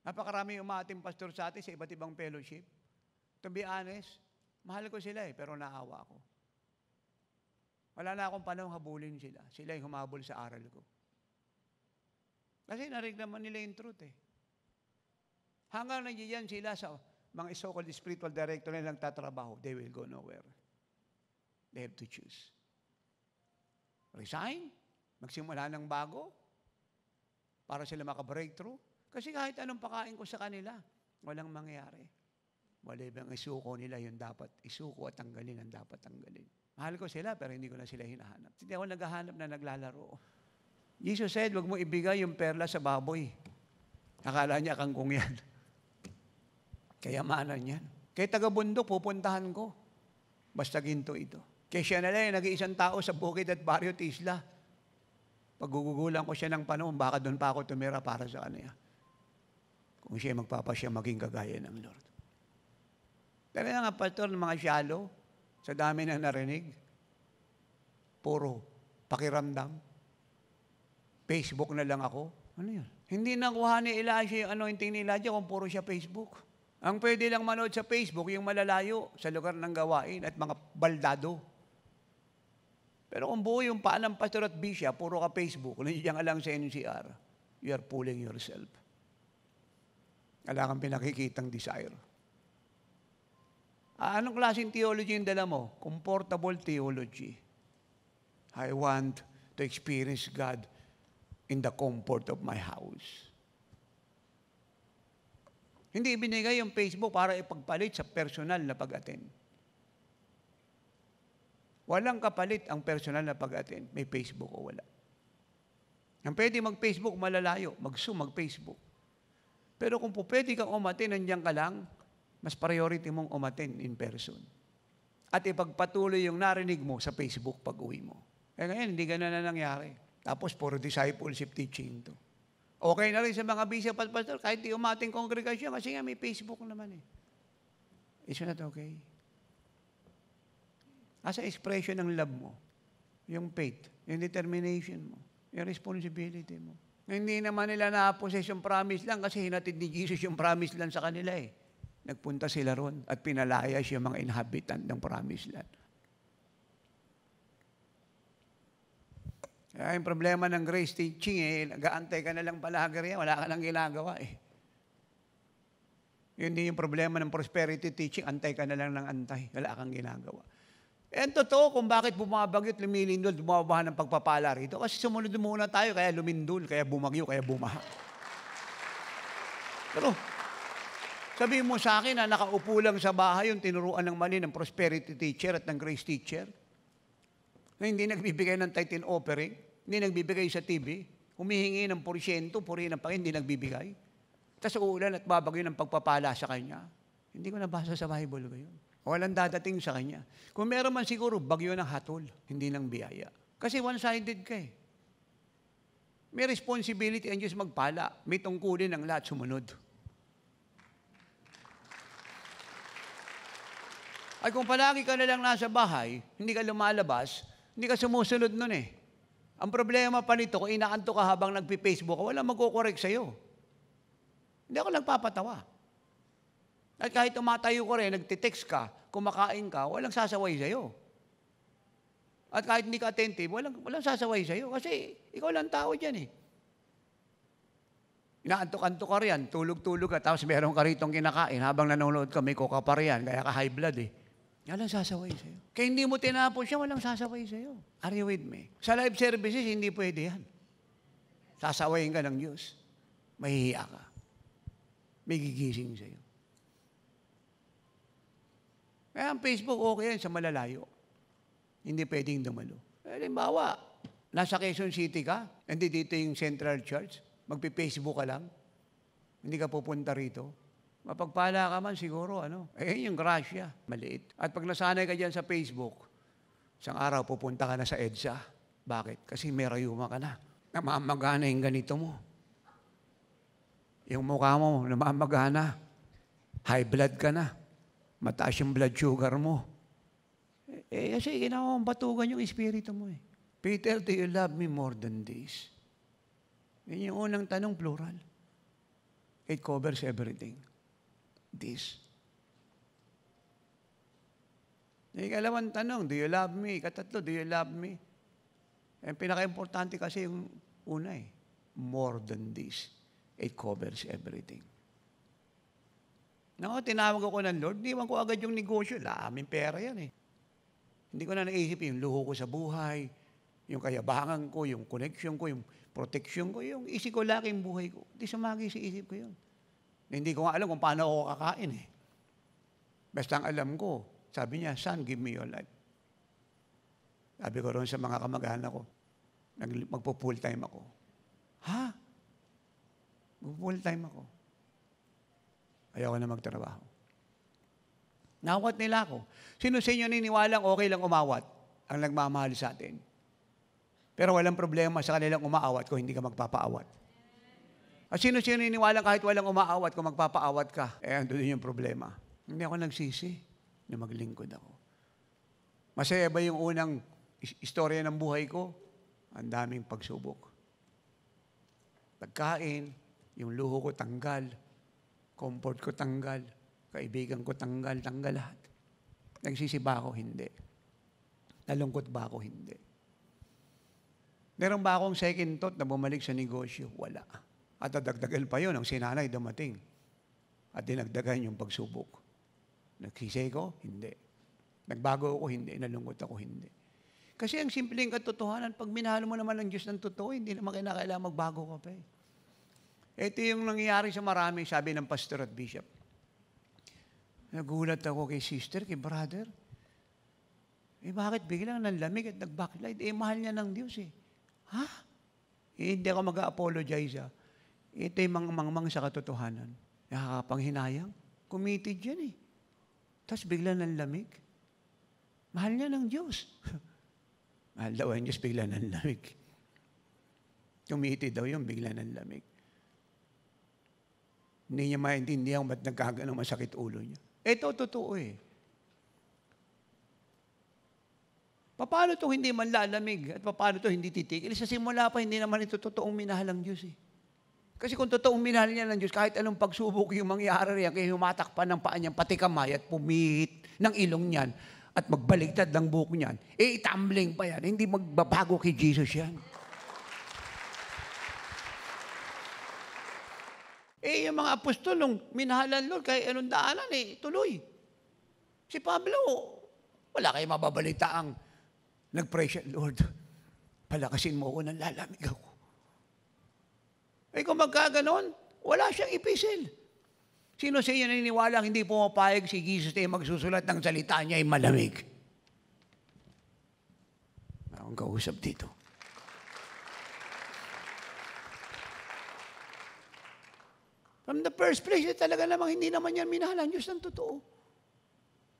Napakarami umaating pastor sa atin sa iba't ibang fellowship. To be honest, mahal ko sila pero naawa ako. Wala na akong panahon habulin sila. Sila yung humabol sa aral ko. Kasi narinig naman nila yung truth Hanggang nandiyan sila sa mga so-called spiritual director na nagtatrabaho, they will go nowhere. They have to choose. Resign? Magsimula ng bago? Para sila maka-breakthrough? Kasi kahit anong pakain ko sa kanila, walang mangyayari. Wala bang isuko nila yung dapat isuko at tanggalin ang dapat tanggalin. Mahal ko sila pero hindi ko na sila hinahanap. Hindi ako naghahanap na naglalaro. Jesus said, wag mo ibigay yung perla sa baboy. Akala niya kangkong yan. Kayamanan yan. Kaya taga-bundok, pupuntahan ko. Basta ginto ito. Kaya siya na lang, nag-iisang tao sa bukid at baryo at isla. Paggugugulan ko siya ng panahon, baka doon pa ako tumira para sa kanya. Kung siya magpapasya, maging kagaya ng Lord. Pero nga, pastor, ng mga shallow, sa dami na narinig, puro pakiramdam. Facebook na lang ako. Ano yun? Hindi nakuha ni Elijah yung anointing ni Elijah kung puro siya Facebook. Ang pwede lang manood sa Facebook, yung malalayo sa lugar ng gawain at mga baldado. Pero kung buo yung paan ng pastor at bishop, puro ka Facebook, nandiyan ka lang sa NCR, you are fooling yourself. Wala kang pinakikitang desire. Anong klaseng theology yung dala mo? Comfortable theology. I want to experience God in the comfort of my house. Hindi ibinigay yung Facebook para ipagpalit sa personal na pag-attend. Walang kapalit ang personal na pag-attend. May Facebook o wala. Ang pwede mag-Facebook, malalayo. Mag-Zoom, mag-Facebook. Pero kung po pwede kang umattend, nandiyan ka lang, mas priority mong umattend in person. At ipagpatuloy yung narinig mo sa Facebook pag-uwi mo. Kaya ngayon, hindi ganun na nangyari. Tapos, puro discipleship teaching to. Okay na rin sa mga bishop at pastor, kahit di umating kongregasyon, kasi nga may Facebook naman eh. Is that okay? Asa expression ng love mo, yung faith, yung determination mo, yung responsibility mo. Hindi naman nila na-possess yung promise lang kasi hinatid ni Jesus yung promise land sa kanila eh. Nagpunta sila ron at pinalayas yung mga inhabitant ng promise land. Kaya yung problema ng grace teaching eh, nag-aantay ka na lang palagi riyan, wala ka nang ginagawa eh. Yun din yung problema ng prosperity teaching, antay ka na lang ng antay, wala kang ginagawa. Eh, totoo kung bakit bumabagyot, lumilindol, bumabaha ng pagpapala rito. Kasi sumunod muna tayo, kaya lumindol, kaya bumagyo, kaya bumaha. Pero, sabihin mo sa akin na nakaupo lang sa bahay yung tinuruan ng mali ng prosperity teacher at ng grace teacher, na hindi nagbibigay ng tithe offering, hindi nagbibigay sa TV, humihingi ng porsyento, purihin ng Panginoon, hindi nagbibigay. Tapos uulan at babagyo ng pagpapala sa kanya. Hindi ko nabasa sa Bible ngayon. Walang dadating sa kanya. Kung meron man siguro, bagyo ng hatol, hindi ng biyaya. Kasi one-sided ka eh. May responsibility ang Diyos magpala. May tungkulin ang lahat sumunod. Ay kung palagi ka na lang nasa bahay, hindi ka lumalabas, hindi ka sumusunod nun eh. Ang problema pa nito, kung inaanto ka habang nagpi-Facebook ka, walang magkukorek sa'yo. Hindi ako nagpapatawa. At kahit tumatayo ko rin, nagtitext ka, kumakain ka, walang sasaway sa'yo. At kahit hindi ka attentive, walang sasaway sa'yo. Kasi ikaw lang tao dyan eh. Inaantok-antok ka riyan, tulog-tulog ka, tapos meron ka ritong kinakain, habang nanonood ka, may coca pa riyan, kaya ka high blood eh. Walang sasaway sa'yo. Kaya hindi mo tinapon siya, walang sasaway sa'yo. Are you with me? Sa live services, hindi pwede yan. Sasawayin ka ng Diyos. Mahihiya ka. May gigising sa'yo. Kaya ang Facebook, okay yan sa malalayo. Hindi pwedeng dumalo. Halimbawa, nasa Quezon City ka, hindi dito yung Central Church, magpi-Facebook ka lang, hindi ka pupunta rito. Mapagpala ka man siguro, yung grasya, maliit. At pag nasanay ka dyan sa Facebook, isang araw pupunta ka na sa EDSA. Bakit? Kasi may rayuma ka na. Namamagana yung ganito mo. Yung mukha mo, namamagana. High blood ka na. Mataas yung blood sugar mo. Kasi ginawang batugan yung espiritu mo eh. Peter, do you love me more than this? Yan yung unang tanong, plural. It covers everything. This. Yung ikalawang tanong, do you love me? Ikatatlo, do you love me? Ang pinaka-importante kasi yung una eh. More than this. It covers everything. Nako, tinawag ako ng Lord, di man ko agad yung negosyo. Aming pera yan eh. Hindi ko na naisip yung luho ko sa buhay, yung kayabangan ko, yung connection ko, yung protection ko, yung isip ko laki yung buhay ko. Hindi sumagi sa isip ko yun. Hindi ko nga alam kung paano ako kakain eh. Basta ang alam ko, sabi niya, son, give me your life. Sabi ko ron sa mga kamag-anak ko, magpo-full time ako. Ha? Magpo-full time ako. Ayaw ko na magtrabaho. Nawat nila ako. Sino sa inyo niniwalang okay lang umawat ang nagmamahal sa atin? Pero walang problema sa kanilang umaawat kung hindi ka magpapaawat. At sino niniwalang kahit walang umaawat kung magpapaawat ka? Andun yung problema. Hindi ako nagsisi na maglingkod ako. Masaya ba yung unang istorya ng buhay ko? Ang daming pagsubok. Pagkain, yung luho ko tanggal, comfort ko tanggal, kaibigan ko tanggal lahat. Nagsisi ba ako? Hindi. Nalungkot ba ako? Hindi. Meron ba akong second thought na bumalik sa negosyo? Wala. At dadagdagan pa yun, ang sinanay dumating. At dinagdagan yung pagsubok. Nagsisi ko? Hindi. Nagbago ako? Hindi. Nalungkot ako? Hindi. Kasi ang simpleng katotohanan, pag minahal mo naman ng Diyos ng totoo, hindi naman kailangan magbago ka pa eh. Ito yung nangyayari sa marami, sabi ng pastor at bishop. Nagulat ako kay sister, kay brother. Bakit biglang nanlamig at nag-backlight? Mahal niya ng Diyos eh. Ha? Hindi ako mag-apologize ah. Ito yung mangmang sa katotohanan. Nakakapanghinayang. Committed yan eh. Tapos biglang nanlamig. Mahal niya ng Diyos. Mahal daw ang Diyos, biglang nanlamig. Committed daw yun, biglang nanlamig. Hindi niya maintindihan ba't nagkakaganong masakit ulo niya. Ito, totoo eh. Paano ito hindi man lalamig at paano ito hindi titigil? Sa simula pa, hindi naman ito totoong minahal ng Diyos eh. Kasi kung totoong minahal niya ng Diyos, kahit anong pagsubok yung mangyari riyan, kaya humatakpan ng paa niyan, pati kamay at pumihit ng ilong niyan at magbaliktad ng buhok niyan, itambling pa yan. Hindi magbabago kay Jesus yan. Yung mga apostol, nung minahalan Lord, kahit anong daanan tuloy. Si Pablo, wala kayo mababalitaang nag-pray siya, Lord, palakasin mo ako nang lalamig ako. Kung magkaganon, wala siyang epistle. Sino sa inyo naniniwalang hindi pumapayag si Jesus na magsusulat ng salita niya ay malamig? Akong kausap dito. From the first place, talaga namang hindi naman yan minahal ang Diyos ng totoo.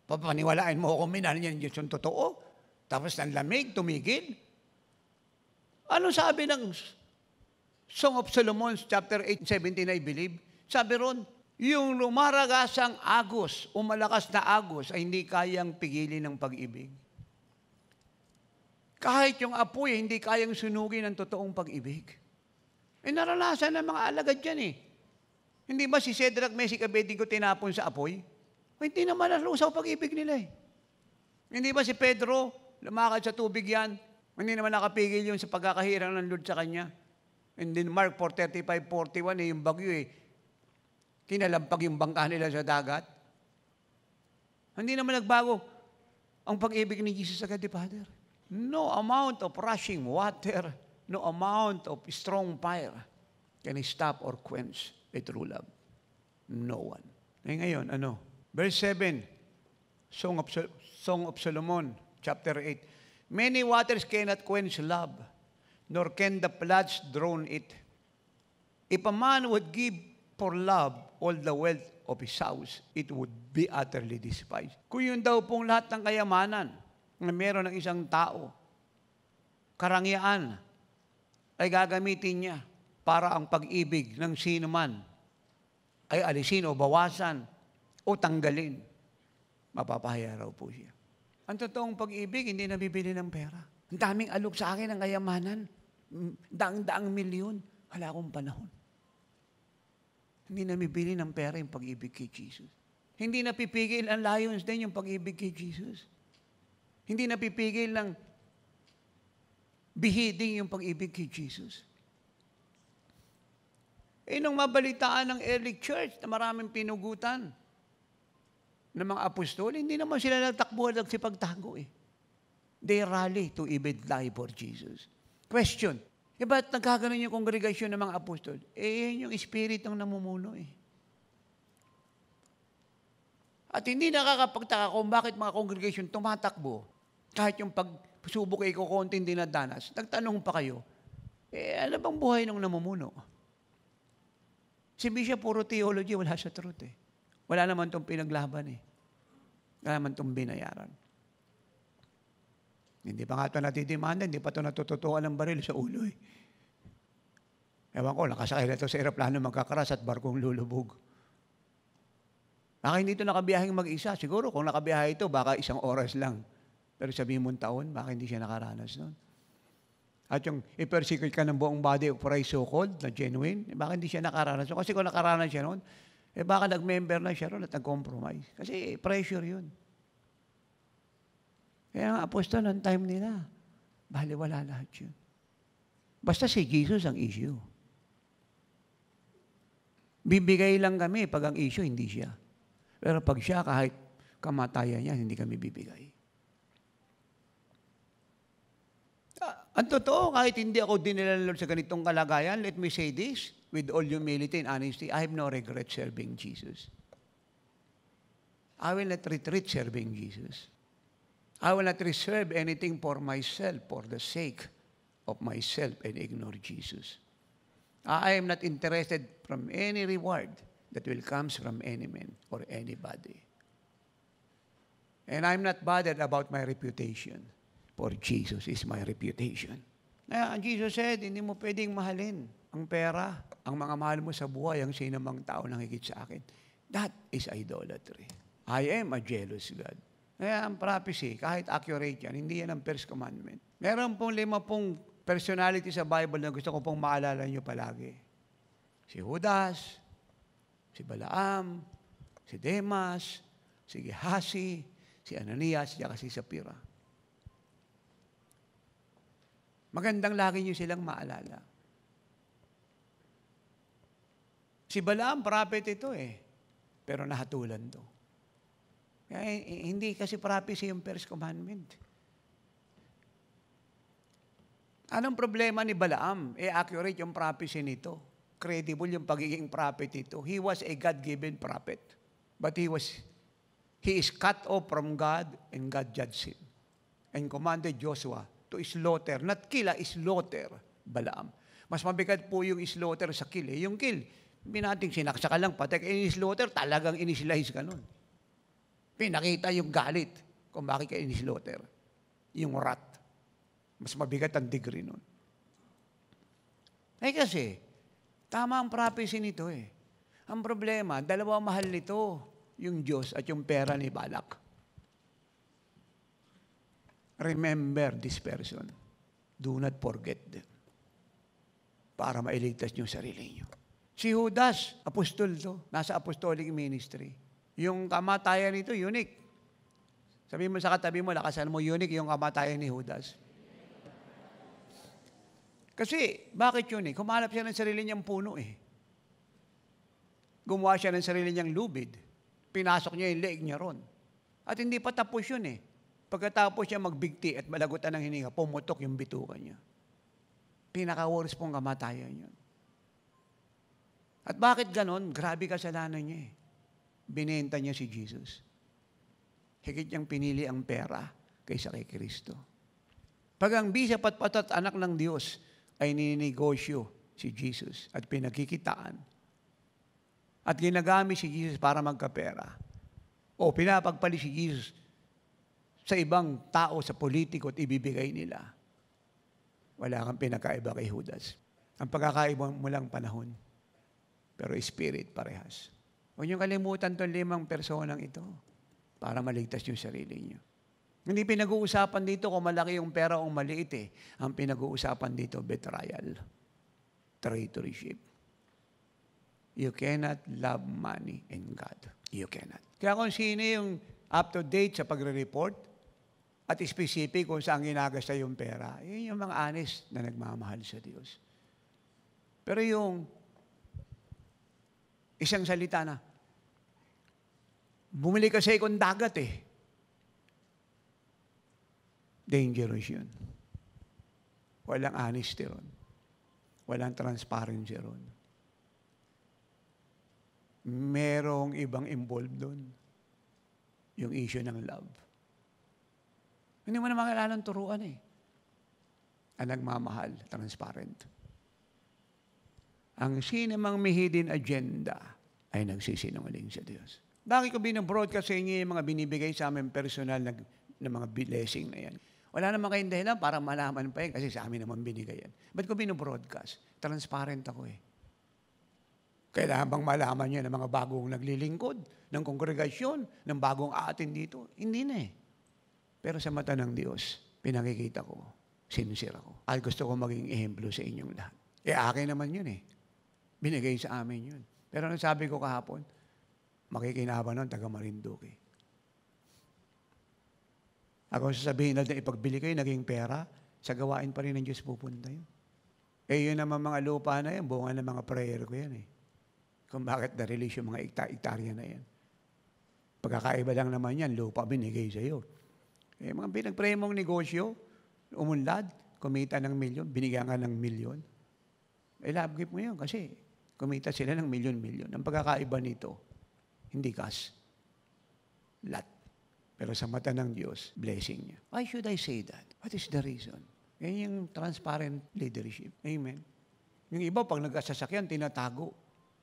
Papaniwalaan mo kung minahal niya ang Diyos ng totoo? Tapos ng lamig, tumigil. Ano sabi ng Song of Solomon, chapter 8, 17, I believe? Sabi ron, yung lumaragasang agos, umalakas na agos, ay hindi kayang pigilin ng pag-ibig. Kahit yung apoy, hindi kayang sunugin ng totoong pag-ibig. Naranasan ng mga alagad dyan eh. Hindi ba si Shadrach, Meshach, Abednego tinapon sa apoy? Hindi naman nalusaw pag-ibig nila eh. Hindi ba si Pedro, lumakad sa tubig yan? Hindi naman nakapigil yun sa pagkakahirang ng Lord sa kanya. And then Mark 4:35-41, yung bagyo kinalampag yung bangka nila sa dagat. Hindi naman nagbago ang pag-ibig ni Jesus agad, Father. No amount of rushing water, no amount of strong fire can stop or quench a true love. No one. Ngayon, Verse 7, Song of Solomon, chapter 8. Many waters cannot quench love, nor can the floods drown it. If a man would give for love all the wealth of his house, it would be utterly despised. Kung yun daw pong lahat ng kayamanan na meron ng isang tao, karangyaan, ay gagamitin niya para ang pag-ibig ng sino man ay alisin o bawasan o tanggalin, mapapahiya raw po siya. Ang totoong pag-ibig, hindi nabibili ng pera. Ang daming alok sa akin ng kayamanan. Daang-daang milyon. Wala akong panahon. Hindi nabibili ng pera yung pag-ibig kay Jesus. Hindi napipigil ang Lions din yung pag-ibig kay Jesus. Hindi napipigil ng bihiding yung pag-ibig kay Jesus. Nung mabalitaan ng early church na maraming pinugutan ng mga apostol, hindi naman sila nagtakbuhan at sipagtago eh. They rally to even die for Jesus. Question, ba't nagkaganon yung kongregasyon ng mga apostol? Yan yung Spirit ang namumuno eh. At hindi nakakapagtaka kung bakit mga kongregasyon tumatakbo. Kahit yung pagsubok ay kukunting dinadanas. Nagtanong pa kayo, ano bang buhay ng namumuno? Si Bishop, puro theology, wala sa truth eh. Wala naman itong pinaglaban eh. Wala naman itong binayaran. Hindi pa nga ito natidemanda, hindi pa ito natututuan ng baril sa ulo eh. Ewan ko, nakasakay na ito sa aeroplano magkakaras at barkong lulubog. Baka hindi ito nakabiyahing mag-isa. Siguro kung nakabiyahe ito, baka 1 oras lang. Pero sabihin mong taon, baka hindi siya nakaranas noon. At yung i-persecute ka ng buong body of Christ so-called, na genuine, baka hindi siya nakaranas. So, kasi kung nakaranas siya noon, baka nag-member na siya ron at nag-compromise. Kasi pressure yun. Kaya ang apostol, ang time nila, baliwala lahat yun. Basta si Jesus ang issue. Bibigay lang kami pag ang issue, hindi siya. Pero pag siya, kahit kamatayan niya, hindi kami bibigay. Ang totoo, kahit hindi ako dinilalod sa ganitong kalagayan, let me say this, with all humility and honesty, I have no regret serving Jesus. I will not retreat serving Jesus. I will not reserve anything for myself for the sake of myself and ignore Jesus. I am not interested from any reward that will come from any man or anybody. And I'm not bothered about my reputation, for Jesus is my reputation. Jesus said, hindi mo pwedeng mahalin ang pera, ang mga mahal mo sa buhay, ang sinamang tao nang higit sa akin. That is idolatry. I am a jealous God. Kaya ang prophecy, kahit accurate yan, hindi yan ang first commandment. Meron pong 5 personality sa Bible na gusto ko pong maalala nyo palagi. Si Judas, si Balaam, si Demas, si Gehazi, si Ananias, at si Sapphira. Magandang lagi nyo silang maalala. Si Balaam, prophet ito pero nahatulan to. Kaya hindi kasi prophecy yung first commandment. Anong problema ni Balaam? Accurate yung prophecy nito. Credible yung pagiging prophet nito. He was a God-given prophet. But he is cut off from God and God judged him. And commanded Joshua to slaughter, not kill, slaughter Balaam. Mas mabigat po yung slaughter sa kill. Yung kill, binating sinaksa ka lang, patek, slaughter, talagang inislice ka nun. Pinakita yung galit kung bakit ka in-slaughter. Yung wrath. Mas mabigat ang degree nun. Kasi, tama ang prophecy nito Ang problema, dalawa mahal nito, yung Diyos at yung pera ni Balak. Remember this person. Do not forget them. Para mailigtas niyo sarili niyo. Si Judas, apostol to, nasa apostolic ministry. Yung kamatayan nito, unique. Sabi mo sa katabi mo, lakasan mo, unique yung kamatayan ni Judas. Kasi, bakit unique? Humanap siya ng sarili niyang puno Gumawa siya ng sarili niyang lubid. Pinasok niya yung leeg niya ron. At hindi pa tapos yun Pagkatapos siya magbigti at malagutan ng hininga, pumutok yung bituka niya. Pinaka-worst pong kamatayan yun. At bakit ganon? Grabe kasalanan niya Binenta niya si Jesus. Higit niyang pinili ang pera kaysa kay Kristo. Pag ang bisap at patat anak ng Diyos ay nininegosyo si Jesus at pinagkikitaan at ginagamit si Jesus para magkapera o pinapagpali si Jesus sa ibang tao, sa politiko at ibibigay nila, wala kang pinakaiba kay Judas. Ang pagkakaiba mo lang panahon, pero spirit parehas. Huwag niyong kalimutan itong 5 personang ito para maligtas yung sarili niyo. Hindi pinag-uusapan dito kung malaki yung pera o maliit Ang pinag-uusapan dito, betrayal, traitorship. You cannot love money and God. You cannot. Kaya kung sino yung up-to-date sa pagre-report at specific kung saan ginagasta yung pera, yun yung mga honest na nagmamahal sa Diyos. Pero yung isang salita na, bumili ka sa ikong dagat Dangerous yun. Walang honesty ron. Walang transparency ron. Merong ibang involved doon. Yung issue ng love. Hindi mo naman kailangan turuan eh. Ang nagmamahal, transparent. Ang sinamang may hidden agenda ay nagsisinungaling sa Diyos. Bakit ko binabroadcast sa inyo yung mga binibigay sa amin personal na mga blessing na yan? Wala naman kayong dahilan para malaman pa yan kasi sa amin naman binigay yan. Ba't ko binabroadcast? Transparent ako eh. Kailangan bang malaman niya ng mga bagong naglilingkod, ng kongregasyon, ng bagong atin dito? Hindi na eh. Pero sa mata ng Diyos, pinakikita ko, sincere ako. At gusto ko maging ehemplo sa inyong lahat. Akin naman yun eh. Binigay sa amin yun. Pero sabi ko kahapon, makikinabang nun, taga Marinduque. Ako sasabihin natin, ipagbili kayo, naging pera, sa gawain pa rin ng Diyos pupunta yun. Yun naman mga lupa na yan, bunga ng mga prayer ko yan eh. Kung bakit na-release yung mga hektarya na yan. Pagkakaiba lang naman yan, lupa binigay sa'yo. Mga pinag-pray mong negosyo, umunlad, kumita ng milyon, binigyan ka ng milyon. Love gift mo yun kasi kumita sila ng milyon-milyon. Ang pagkakaiba nito, hindi cash. Lot. Pero sa mata ng Diyos, blessing niya. Why should I say that? What is the reason? Yan yung transparent leadership. Amen. Yung iba, pag nagkasasakyan, tinatago.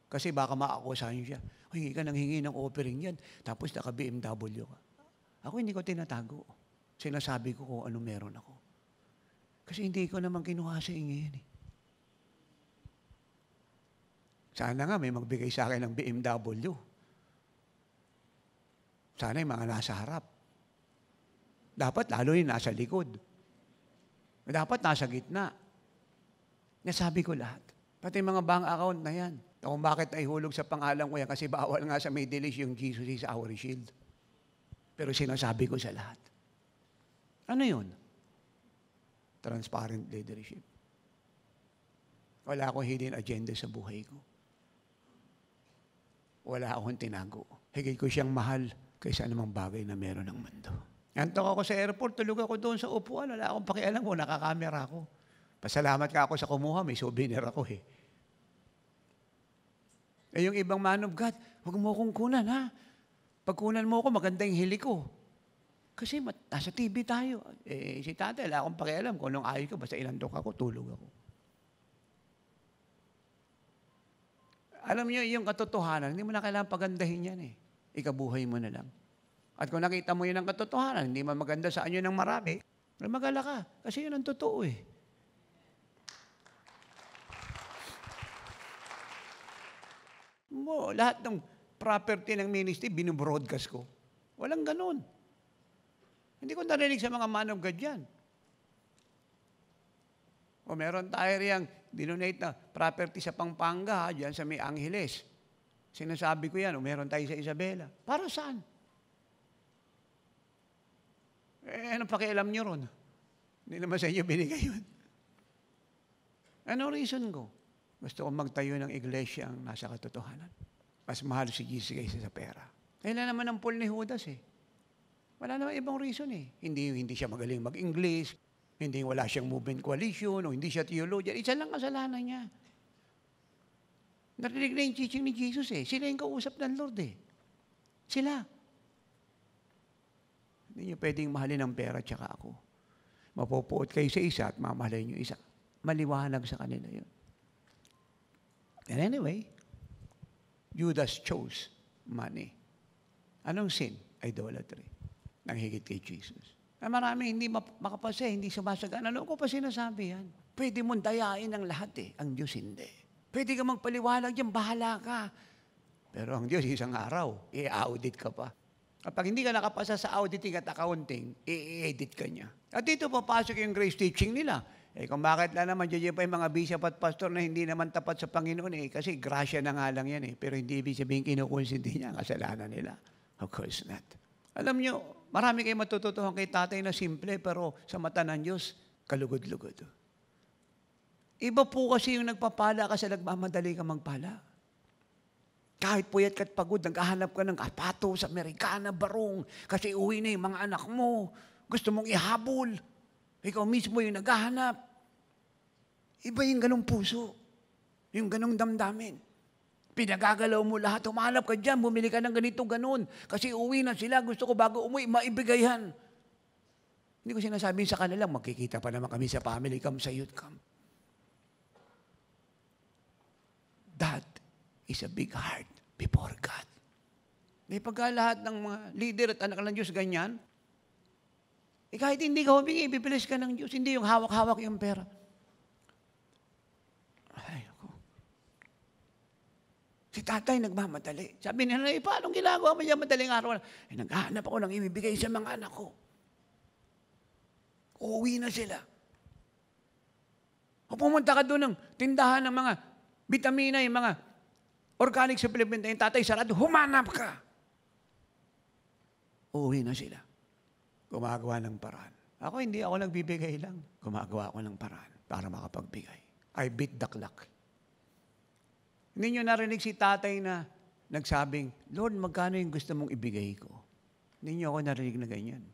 Kasi baka maakusahan siya. Hingi ka nang hingi ng offering yan. Tapos naka-BMW ka. Ako hindi ko tinatago. Sinasabi ko kung ano meron ako. Kasi hindi ko naman kinuha sa inyo yan eh. Sana nga may magbigay sa akin ng BMW. Sana yung mga nasa harap. Dapat lalo yung nasa likod. Dapat nasa gitna. Nasabi ko lahat. Pati mga bank account na yan. Kung bakit naihulog sa pangalan ko yan, kasi bawal nga sa Middle East yung Jesus is our shield. Pero sinasabi ko sa lahat. Ano yun? Transparent leadership. Wala akong hidden agenda sa buhay ko. Wala akong tinago. Higit ko siyang mahal kaysa anumang bagay na meron ng mundo. Antok ako sa airport, tulog ako doon sa upuan. Wala akong pakialam mo, nakakamera ako. Pasalamat ka ako sa kumuha, may souvenir ako eh. Yung ibang man of God, huwag mo akong kunan ha. Pag kunan mo ako, maganda yung hili ko. Kasi nasa TV tayo. Si tatay, wala akong pakialam kung anong ayos ko, basta ilantok ako, tulog ako. Alam niyo, yung katotohanan, hindi mo na kailangan pagandahin yan eh. Ikabuhay mo na lang. At kung nakita mo yun ang katotohanan, hindi man maganda sa anyo ng marami, magala ka. Kasi yun ang totoo eh. Lahat ng property ng ministry, binubroadcast ko. Walang ganun. Hindi ko narinig sa mga man of God yan. O meron tayo riyang dinonate na property sa Pampanga, dyan sa may Angeles. Sinasabi ko yan, o meron tayo sa Isabela. Para saan? Anong pakialam nyo ron? Hindi naman sa inyo binigay yun. Anong reason ko? Gusto kong magtayo ng iglesia ang nasa katotohanan. Mas mahal si Jesus kaysa sa pera. Kailan naman ang Paul ni Judas eh. Wala naman ibang reason eh. Hindi siya magaling mag-English, hindi wala siyang movement coalition, o hindi siya theologian. Isa lang kasalanan niya. Narinig na yung teaching ni Jesus eh. Sila yung kausap ng Lord eh. Sila. Hindi niyo pwedeng mahalin ang pera tsaka ako. Mapupuot kayo sa isa at mamahalin niyo isa. Maliwanag sa kanila yun. And anyway, Judas chose money. Anong sin? Idolatry. Nang higit kay Jesus. Na marami hindi makapase, hindi sumasagaan. Ano ko pa sinasabi yan? Pwede mong dayain ang lahat eh. Ang Diyos hindi. Pwede ka magpaliwanag dyan, bahala ka. Pero ang Diyos isang araw, i-audit ka pa. Kapag hindi ka nakapasa sa auditing at accounting, i-edit ka niya. At dito papasok yung grace teaching nila. Kung bakit lang naman dyan pa yung mga bishop at pastor na hindi naman tapat sa Panginoon kasi grasya na nga lang yan Pero hindi ibig sabihin kinukonsinti niya ang kasalanan nila. Of course not. Alam nyo, marami kayong matututuhan kay tatay na simple pero sa mata ng Diyos, kalugod-lugod. Iba po kasi yung nagpapala kasi nagmamadali ka magpala. Kahit puyat ka't pagod, naghahanap ka ng apatos, Amerikana, barong, kasi uwi na yung mga anak mo. Gusto mong ihabol. Ikaw mismo yung naghahanap. Iba yung ganong puso. Yung ganong damdamin. Pinagagalaw mo lahat. Humanap ka dyan. Bumili ka ng ganito, ganon. Kasi uwi na sila. Gusto ko bago umuwi, maibigay yan. Hindi ko sinasabi sa kanila, magkikita pa naman kami sa family camp, sa youth camp. That is a big heart before God. May pagka lahat ng mga leader at anak ng Diyos ganyan, kahit hindi ka humingi, ibibilis ka ng Diyos. Hindi yung hawak-hawak yung pera. Ay, ako. Si tatay nagmamadali. Sabi nila, paano ginagawa mo yung madaling araw? Naghahanap ako ng ibibigay sa mga anak ko. Uuwi na sila. O pumunta ka doon ng tindahan ng mga vitamina, yung mga organic supplement na yung tatay sarado, humanap ka. Uuwi na sila. Gumagawa ng paraan. Ako, hindi ako nagbibigay lang. Gumagawa ako ng paraan para makapagbigay. I beat the clock. Hindi nyo narinig si tatay na nagsabing, Lord, magkano yung gusto mong ibigay ko? Hindi nyo ako narinig na ganyan.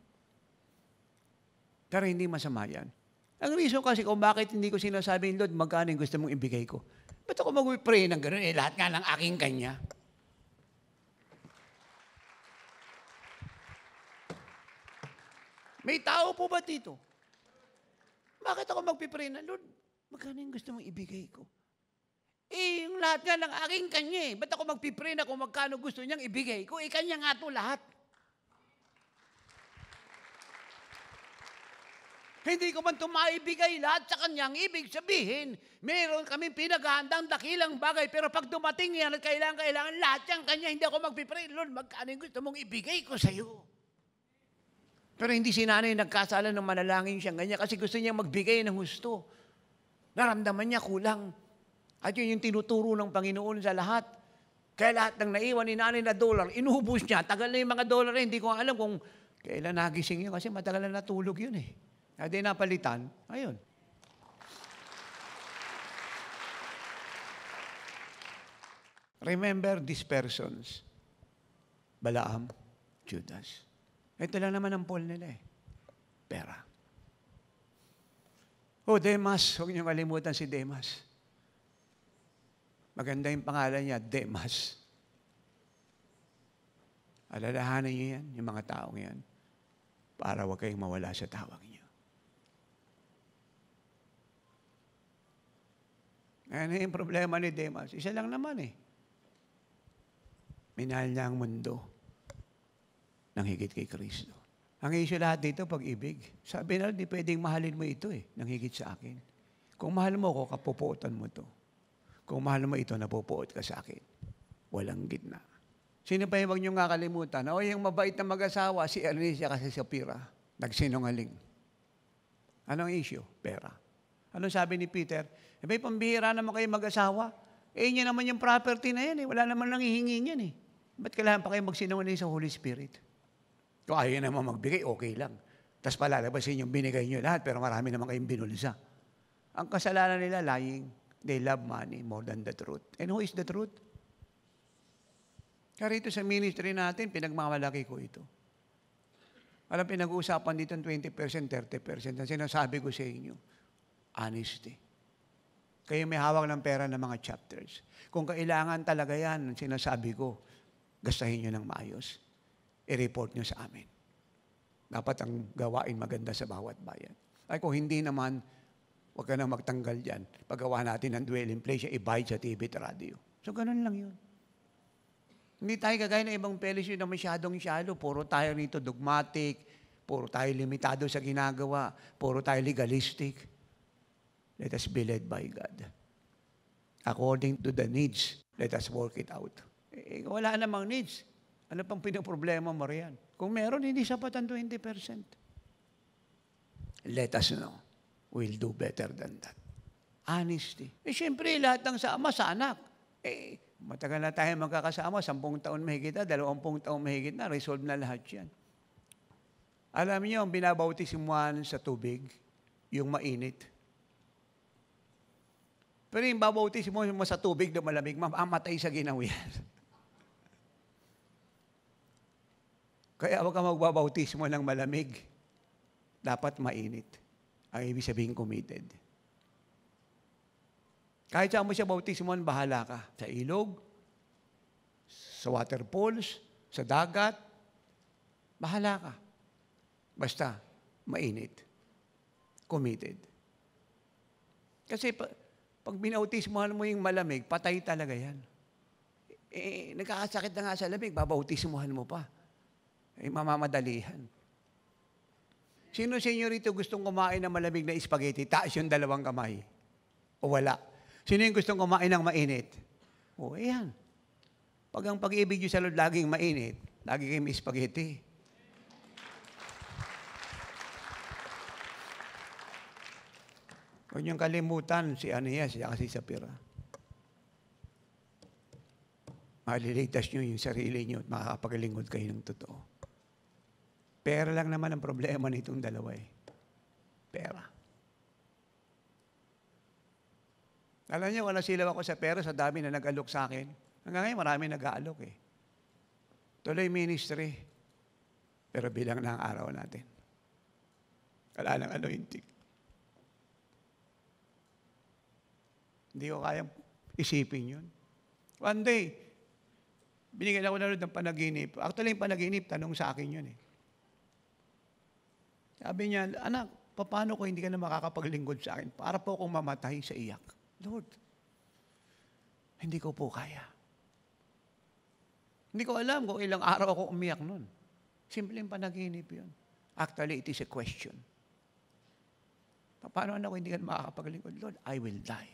Pero hindi masama yan. Ang reason kasi kung bakit hindi ko sinasabi, Lord, magkano yung gusto mong ibigay ko? Ba't ako mag-pray ng gano'n? Lahat nga ng aking kanya. May tao po ba dito? Bakit ako magpipray na, Lord, magkano yung gusto mong ibigay ko? Yung lahat nga ng aking kanya. Ba't ako magpipray na kung magkano gusto niyang ibigay ko? Kanya nga ito lahat. Hindi ko man ito maibigay lahat sa kanyang ibig sabihin. Meron kami pinaghahandang dakilang bagay, pero pag dumating yan at kailangan lahat yan kanya, hindi ako magpipray, Lord, magkano yung gusto mong ibigay ko sa iyo? Pero hindi si nanay nagkasala ng manalangin siyang ganyan kasi gusto niya magbigay ng husto. Naramdaman niya kulang. At yun yung tinuturo ng Panginoon sa lahat. Kaya lahat ng naiwan ni nanay na dollar, inuhubos niya. Tagal na yung mga dollar, hindi ko alam kung kailan nagising yun kasi matagal na natulog yun eh. At di napalitan, ayun. Remember these persons. Balaam, Judas. Ito lang naman ang Paul nila eh. Pera. Demas. Huwag niyong kalimutan si Demas. Maganda yung pangalan niya, Demas. Alalahanan niyo yan, yung mga taong yan, para huwag kayong mawala sa tawag niyo. Ano yung problema ni Demas? Isa lang naman eh. Minahal niya ang mundo nang higit kay Kristo. Ang issue lahat dito, pag-ibig. Sabi na, di pwedeng mahalin mo ito eh, nang higit sa akin. Kung mahal mo ako, kapupuotan mo to. Kung mahal mo ito, napupuot ka sa akin. Walang gitna. Sino pa yung wag niyong kakalimutan? Yung mabait na mag-asawa, si Ernesia kasi si Sapphira, nagsinungaling. Anong issue? Pera. Anong sabi ni Peter? May pambihira naman kayo mag-asawa. Niya naman yung property na yan eh. Wala naman lang hihingi niyan eh. Ba't kailangan pa kayo magsinungaling sa Holy Spirit? Kung ayaw naman magbigay, okay lang. Tapos palalabasin yung binigay nyo lahat, pero marami naman kayong binulsa. Ang kasalanan nila, lying. They love money more than the truth. And who is the truth? Kaya rito sa ministry natin, pinagmamalaki ko ito. Alam, pinag-uusapan dito 20%, 30%. Ang sinasabi ko sa inyo, honesty. Kayo may hawak ng pera ng mga chapters. Kung kailangan talaga yan, sinasabi ko, gastahin nyo ng maayos. I-report nyo sa amin. Dapat ang gawain maganda sa bawat bayan. Ay kung hindi naman, huwag ka nang magtanggal dyan. Paggawa natin ng dwelling place, i-bayad sa TV at radio. So ganun lang yun. Hindi tayo kagaya ng ibang fellowship na masyadong shallow. Puro tayo rito dogmatic, puro tayo limitado sa ginagawa, puro tayo legalistic. Let us be led by God. According to the needs, let us work it out. Wala namang needs. Ano pang pinoproblema mo riyan? Kung meron, hindi sapat ang 20%. Let us know. We'll do better than that. Honesty. Siyempre, lahat ng sama sa anak. Matagal na tayo magkakasama, 10 taon mahigit na, 20 taon mahigit na, resolve na lahat yan. Alam niyo, ang binabautismuhan sa tubig, yung mainit. Pero yung babautismo mo sa tubig na malamig, mamatay sa ginawian. Kaya huwag ka magbabautismo ng malamig. Dapat mainit. Ang ibig sabihin committed. Kahit saan mo siya bautismuhan, bahala ka. Sa ilog, sa waterfalls, sa dagat, bahala ka. Basta, mainit. Committed. Kasi pag binautismuhan mo yung malamig, patay talaga yan. Nagkakasakit na nga sa lamig, babautismuhan mo pa. Mamamadalihan. Sino sa inyo rito gustong kumain ng malamig na spaghetti? Taas yung 2 kamay. O wala? Sino yung gustong kumain ng mainit? O, ayan. Pag ang pag-ibig nyo sa Lord laging mainit, lagi kayo may spaghetti. Huwag niyong kalimutan si Aeneas at si Sapphira. Maliligtas nyo yung sarili nyo at makakapaglingkod kayo ng totoo. Pera lang naman ang problema nitong dalawa eh. Pera. Alam niyo, wala silaw ako sa pera sa dami na nag-alok sa akin. Hanggang ngayon, marami nag-aalok eh. Tuloy ministry. Pero bilang na ang araw natin. Wala nang anointing. Hindi ko kayang isipin yun. One day, binigyan ako na ng panaginip. Actually, yung panaginip, tanong sa akin yun eh. Sabi niya, anak, paano ko hindi ka na makakapaglingkod sa akin? Para po akong mamatay sa iyak. Lord, hindi ko po kaya. Hindi ko alam kung ilang araw ako umiyak nun. Simpleng panaginip yun. Actually, it is a question. Paano anak ko hindi ka na makakapaglingkod? Lord, I will die.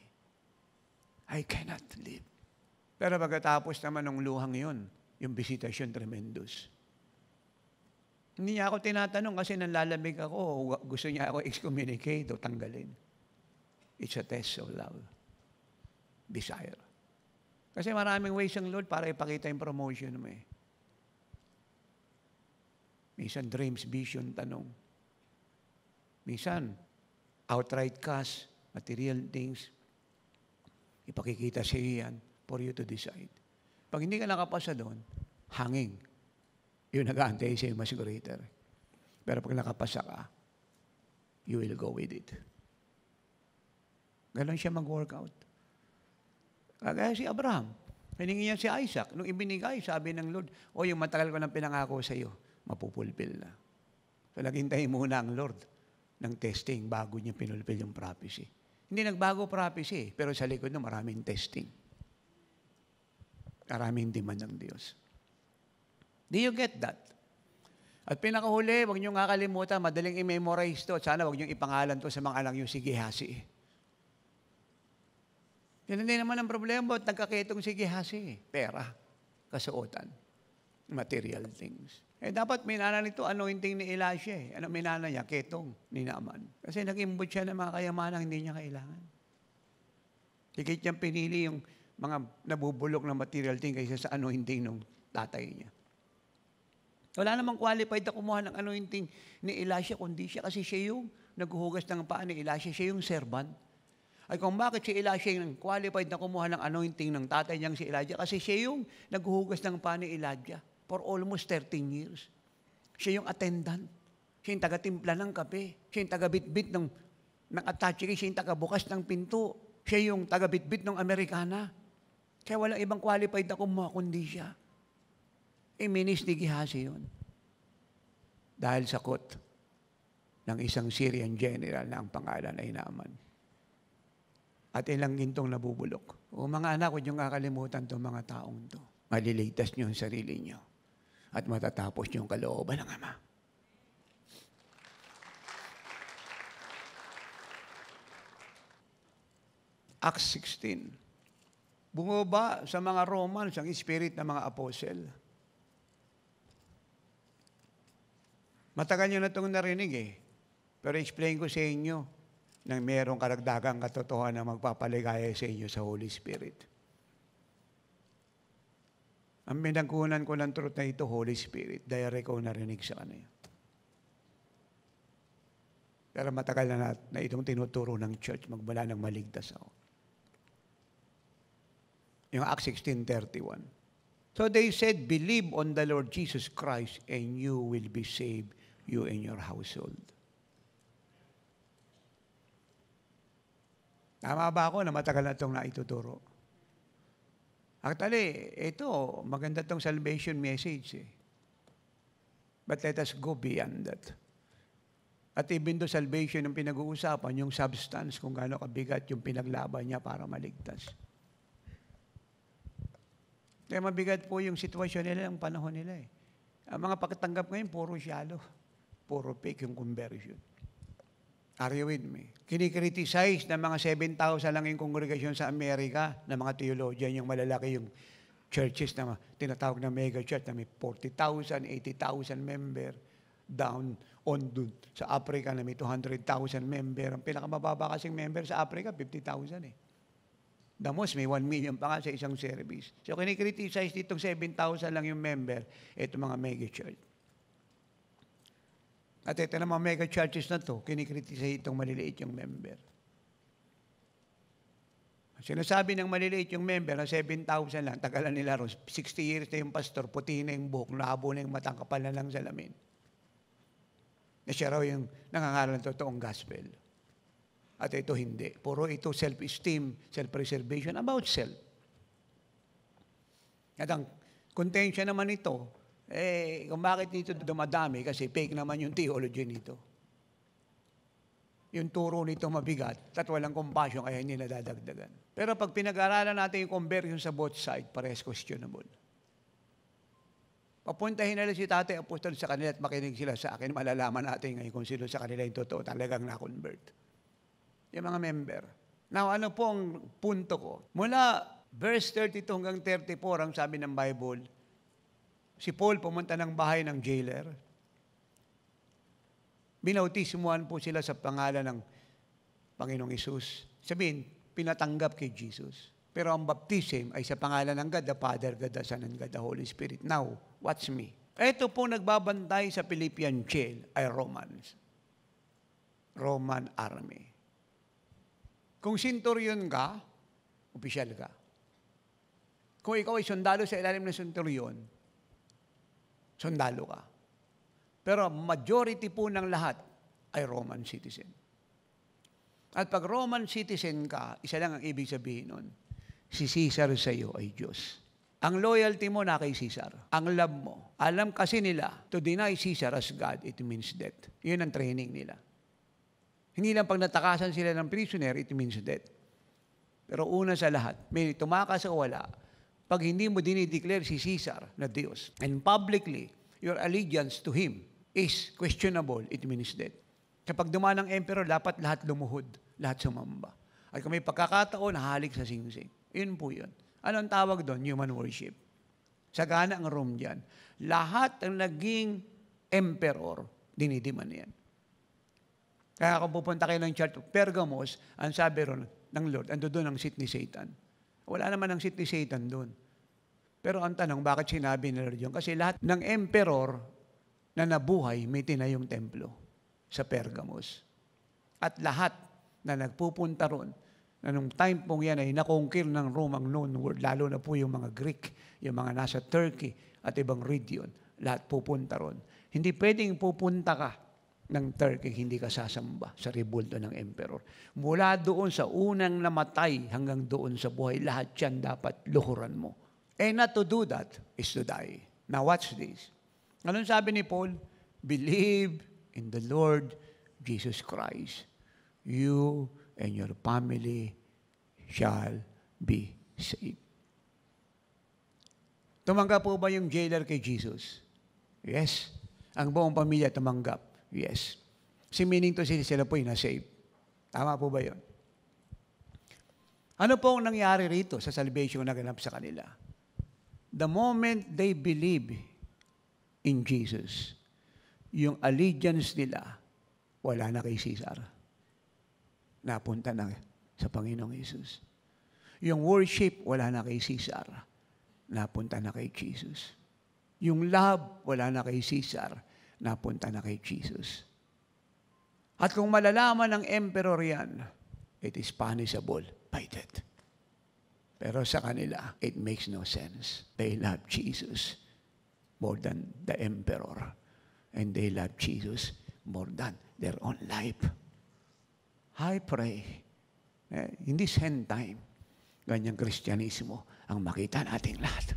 I cannot live. Pero pagkatapos naman ng luhang yun, yung visitation tremendous. Hindi niya ako tinatanong kasi nanlalamig ako, gusto niya ako excommunicate o tanggalin. It's a test of love. Desire. Kasi maraming ways ang Lord para ipakita yung promotion mo eh. Minsan dreams, vision, tanong. Minsan, outright cash, material things, ipakikita sa iyo yan for you to decide. Pag hindi ka nakapasa doon, hanging. Yung nag-aantay sa'yo mas greater. Pero pag nakapasa ka, you will go with it. Ganon siya mag-workout. Kagaya si Abraham. Hiningi niya si Isaac. Nung ibinigay, sabi ng Lord, yung matagal ko nang pinangako sa iyo, mapupulpil na. So, naghintay muna ang Lord ng testing bago niya pinulpil yung prophecy. Hindi nagbago prophecy, pero sa likod na maraming testing. Maraming demand ng Diyos. Do you get that? At pinakahuli, huwag niyong kakalimutan, madaling i-memorize to. At sana huwag niyong ipangalan to sa mga anak niyong si Gehazi. Yan hindi naman ang problema at nagkaketong si Gehazi. Pera, kasuotan, material things. Dapat minana nito anointing ni Elisha eh. Ano minana niya? Ketong ni Naaman. Kasi nag-imbot siya ng mga kayamanang hindi niya kailangan. Higit niyang pinili yung mga nabubulok na material thing kaysa sa anointing ng tatay niya. Wala namang qualified na kumuha ng anointing ni Elisha, kundi siya kasi siya yung naghuhugas ng paa ni Elisha, siya yung servant. Ay kung bakit si Elisha yung qualified na kumuha ng anointing ng tatay niyang si Elijah, kasi siya yung naghuhugas ng paa ni Elijah for almost 13 years. Siya yung attendant. Siya yung taga-timpla ng kape. Siya yung taga-bitbit ng attache. Siya yung taga-bukas ng pinto. Siya yung taga-bitbit ng Amerikana. Kaya walang ibang qualified na kumuha kundi siya. Minis ni Gehazi yun. Dahil sakot ng isang Syrian general na ang pangalan ay Naaman. At ilang gintong nabubulok. O mga anak, huwag niyong kakalimutan itong mga taong to. Maliligtas niyo ang sarili niyo. At matatapos niyo ang kalooban ng Ama. Acts 16. Bumaba sa mga Romans ang spirit ng mga apostle. Matagal nyo na itong narinig eh. Pero explain ko sa inyo na mayroong karagdagang katotohanan na magpapaligaya sa inyo sa Holy Spirit. Ang pinagkunan ko ng truth na ito, Holy Spirit, direct ko narinig sa kanila. Pero matagal na itong tinuturo ng church, magmula ng maligtas ako. Yung Acts 16:31. So they said, believe on the Lord Jesus Christ and you will be saved, you and your household. Tama ba ako na matagal na itong naituturo? Actually, ito, maganda itong salvation message. But let us go beyond that. At even though salvation ang pinag-uusapan, yung substance, kung gaano kabigat yung pinaglaban niya para maligtas. Kaya mabigat po yung sitwasyon nila, ang panahon nila. Ang mga pagkatanggap ngayon, puro shallow. Puro fake yung conversion. Are you with me? Kinikriticize na mga 7,000 lang yung kongregasyon sa Amerika na mga theologian, yung malalaki yung churches na tinatawag na mega church na may 40,000, 80,000 member down on dun. Sa Africa na may 200,000 member. Ang pinakamababa kasing member sa Africa, 50,000 The most, may 1 million pa nga sa isang service. So kinikriticize ditong 7,000 lang yung member, ito mga mega church. At ito na mga mega churches na to, kinikriticize itong maliliit yung member. Sinasabi ng maliliit yung member na 7,000 lang, tagalan nila ron, 60 years na yung pastor, puti na yung buhok, nahabo na yung matang, kapal na lang salamin. Na siya raw yung nangangaral ng totoong gospel. At ito hindi. Puro ito self-esteem, self-preservation, about self. At ang kontensya naman ito, kung bakit dito dumadami, kasi fake naman yung theology nito. Yung turo nito mabigat, at walang compassion, kaya hindi nadadagdagan. Pero pag pinag-aralan natin yung conversion sa both side, parehas questionable. Papuntahin nila si Tatay Apostol sa kanila at makinig sila sa akin, malalaman natin ngayon kung sino sa kanila yung totoo, talagang na-convert. Yung mga member. Now, ano po ang punto ko? Mula verse 32 hanggang 34, ang sabi ng Bible, si Paul pumunta ng bahay ng jailer. Binautismuhan po sila sa pangalan ng Panginoong Hesus. Sabihin, pinatanggap kay Jesus. Pero ang baptism ay sa pangalan ng God the Father, God the Son, and God the Holy Spirit. Now, watch me. Ito po nagbabantay sa Philippian jail ay Romans. Roman army. Kung centurion ka, opisyal ka. Kung ikaw ay sundalo sa ilalim ng centurion, sundalo ka. Pero majority po ng lahat ay Roman citizen. At pag Roman citizen ka, isa lang ang ibig sabihin nun, si Caesar sa iyo ay Diyos. Ang loyalty mo na kay Caesar. Ang love mo. Alam kasi nila, to deny Caesar as God, it means death. Yun ang training nila. Hindi lang pag natakasan sila ng prisoner, it means death. Pero una sa lahat, may tumakas o wala, pag hindi mo dinideclare si Caesar na Diyos, and publicly, your allegiance to Him is questionable, it means death. Kapag dumaan ng emperor, dapat lahat lumuhod, lahat sumamba. At kung may pagkakataon, halik sa singsing. Yun po yun. Anong tawag doon? Human worship. Sagana ang Rome dyan. Lahat ang naging emperor, dinidiman yan. Kaya kung pupunta kayo ng church of Pergamos, ang sabi ron ng Lord, ando doon ang seat ni Satan. Wala naman ang seat ni Satan doon. Pero ang tanong, bakit sinabi ni Lord yun? Kasi lahat ng emperor na nabuhay, may tinayong templo sa Pergamos. At lahat na nagpupunta ron, na nung time pong yan ay nakongkir ng Rome ang known world, lalo na po yung mga Greek, yung mga nasa Turkey at ibang region, lahat pupunta ron. Hindi pwedeng pupunta ka ng Turkey, hindi ka sasamba sa rebulto ng emperor. Mula doon sa unang namatay hanggang doon sa buhay, lahat yan dapat luhuran mo. And not to do that is to die. Now watch this. Anong sabi ni Paul? Believe in the Lord Jesus Christ. You and your family shall be saved. Tumanggap po ba yung jailer kay Jesus? Yes. Ang buong pamilya tumanggap? Yes. Si meaning to sila po yung na-save. Tama po ba yun? Ano po ang nangyari rito sa salvation na ganap sa kanila? The moment they believe in Jesus, yung allegiance nila, wala na kay Caesar. Napunta na sa Panginoong Jesus. Yung worship, wala na kay Caesar. Napunta na kay Jesus. Yung love, wala na kay Caesar. Napunta na kay Jesus. At kung malalaman ng emperor yan, it is punishable by death. Pero sa kanila, it makes no sense. They love Jesus more than the emperor. And they love Jesus more than their own life. I pray In this end time, ganyang Kristyanismo ang makita nating lahat.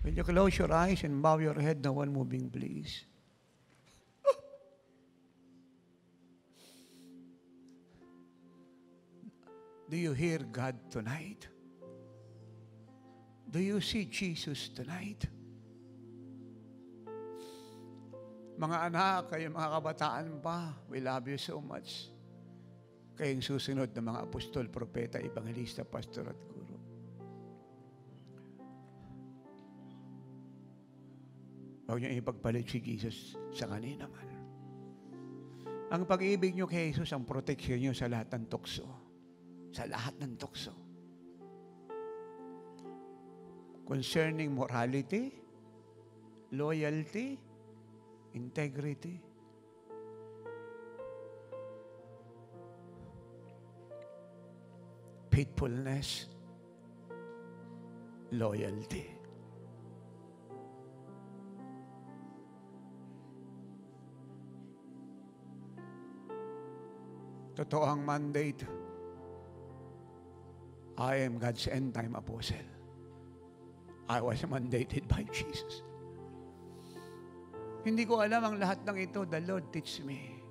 Will you close your eyes and bow your head? No one moving, please. Do you hear God tonight? Do you see Jesus tonight? Mga anak, kayo mga kabataan pa, we love you so much. Kayong susunod na mga apostol, propeta, ebangelista, pastor at guro. Huwag niyo ipagpalit si Jesus sa kanina man. Ang pag-ibig niyo kay Jesus, ang proteksyon niyo sa lahat ng tukso. Sa lahat ng tukso. Concerning morality, loyalty, integrity, faithfulness, loyalty. Totoo ang mandate. I am God's end-time apostle. I was mandated by Jesus. Hindi ko alam ang lahat ng ito. The Lord teach me,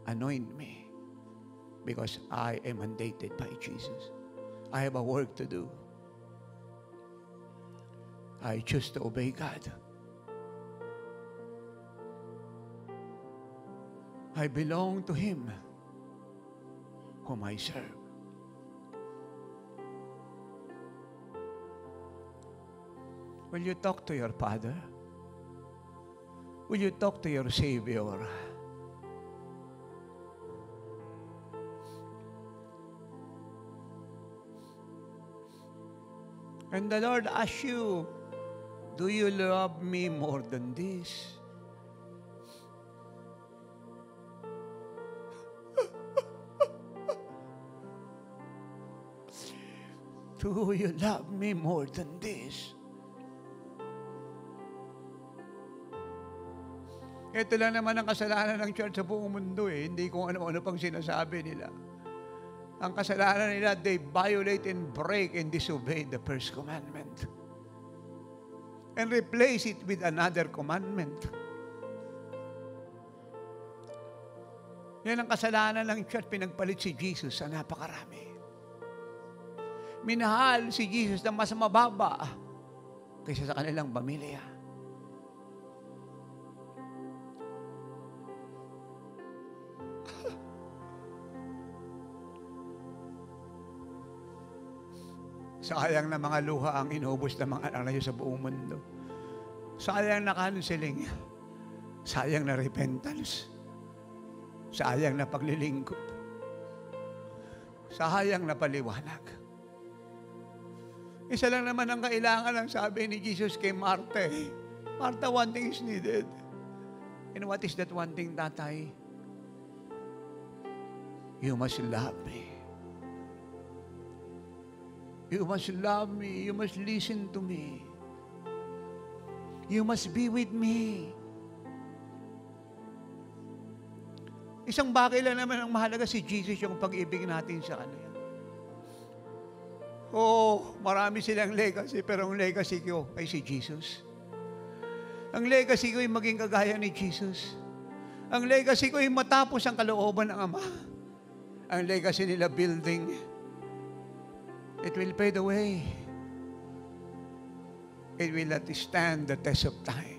anoint me, because I am mandated by Jesus. I have a work to do. I choose to obey God. I belong to Him whom I serve. Will you talk to your Father? Will you talk to your Savior? And the Lord asks you, do you love me more than this? Do you love me more than this? Ito lang naman ang kasalanan ng church sa buong mundo eh. Hindi kung ano-ano pang sinasabi nila. Ang kasalanan nila, they violate and break and disobey the first commandment. And replace it with another commandment. Yan ang kasalanan ng church, pinagpalit si Jesus sa napakarami. Minahal si Jesus na mas mababa kaysa sa kanilang pamilya. Sayang na mga luha ang inubos ng mga anak na Diyos sa buong mundo. Sayang na counseling. Sayang na repentance. Sayang na paglilingkod. Sayang na paliwanag. Isa lang naman ang kailangan, ang sabi ni Jesus kay Martha. Martha, one thing is needed. And what is that one thing, tatay? You must love me. You must love me. You must listen to me. You must be with me. Isang bagay lang naman ang mahalaga si Jesus, yung pag-ibig natin sa Kanya. Oh, marami silang legacy, pero ang legacy ko ay si Jesus. Ang legacy ko ay maging kagaya ni Jesus. Ang legacy ko ay matapos ang kalooban ng Ama. Ang legacy nila building, it will fade away. It will not stand the test of time.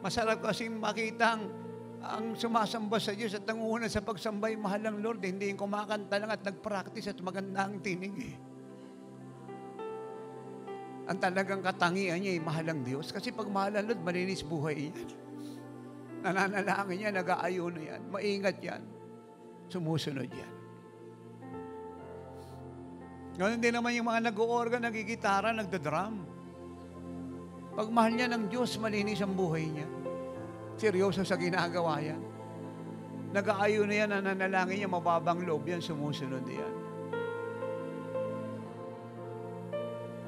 Masarap kasing makita ang sumasamba sa Diyos at nangunguna sa pagsambay, mahal ng Lord. Hindi yung kumakanta lang at nag-practice at maganda ang tinig eh. Ang talagang katangian niya ay mahal ang Diyos. Kasi pag mahal ang Lord, malinis buhay yan. Nananalangin yan, nag-aayuno yan, maingat yan, sumusunod yan. Ngayon din naman yung mga nag-o-organ, nagigitara, nagdadrum. Pag mahal niya ng Diyos, malinis ang buhay niya. Seryoso sa ginagawa yan. Nag-aayo na yan, nananalangin niya, mababang loob yan, sumusunod yan.